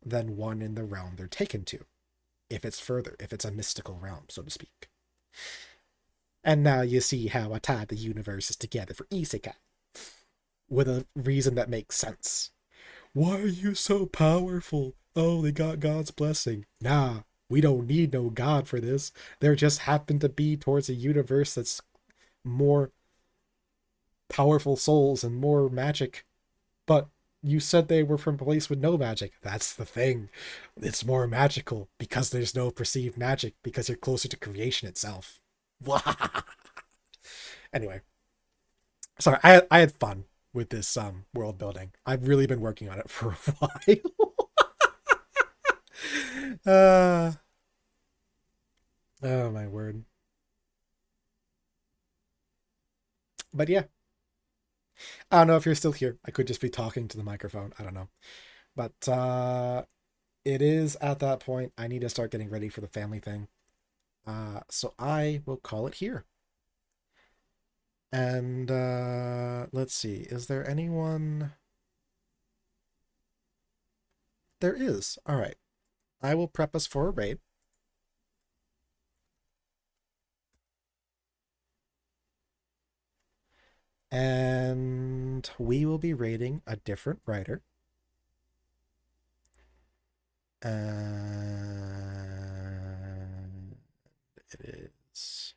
Speaker 1: than one in the realm they're taken to, if it's a mystical realm, so to speak. And now you see how I tied the universes together for Isekai, with a reason that makes sense. Why are you so powerful? Oh, they got God's blessing. Nah, we don't need no God for this. There just happen to be towards a universe that's more powerful souls and more magic. But you said they were from a place with no magic. That's the thing. It's more magical because there's no perceived magic because you're closer to creation itself. Anyway, sorry, I had fun with this world building. I've really been working on it for a while. Oh my word. But yeah, I don't know if you're still here. I could just be talking to the microphone. I don't know. But it is at that point I need to start getting ready for the family thing. So I will call it here. And let's see. Is there anyone? There is. All right. I will prep us for a raid. And we will be raiding a different writer. And it is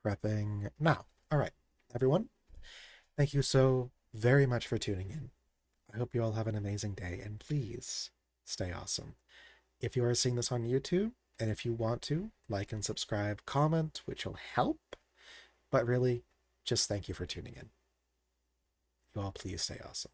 Speaker 1: prepping now. All right, everyone. Thank you so very much for tuning in. I hope you all have an amazing day, and please stay awesome. If you are seeing this on YouTube, and if you want to, like and subscribe, comment, which will help. But really, just thank you for tuning in. You all please stay awesome.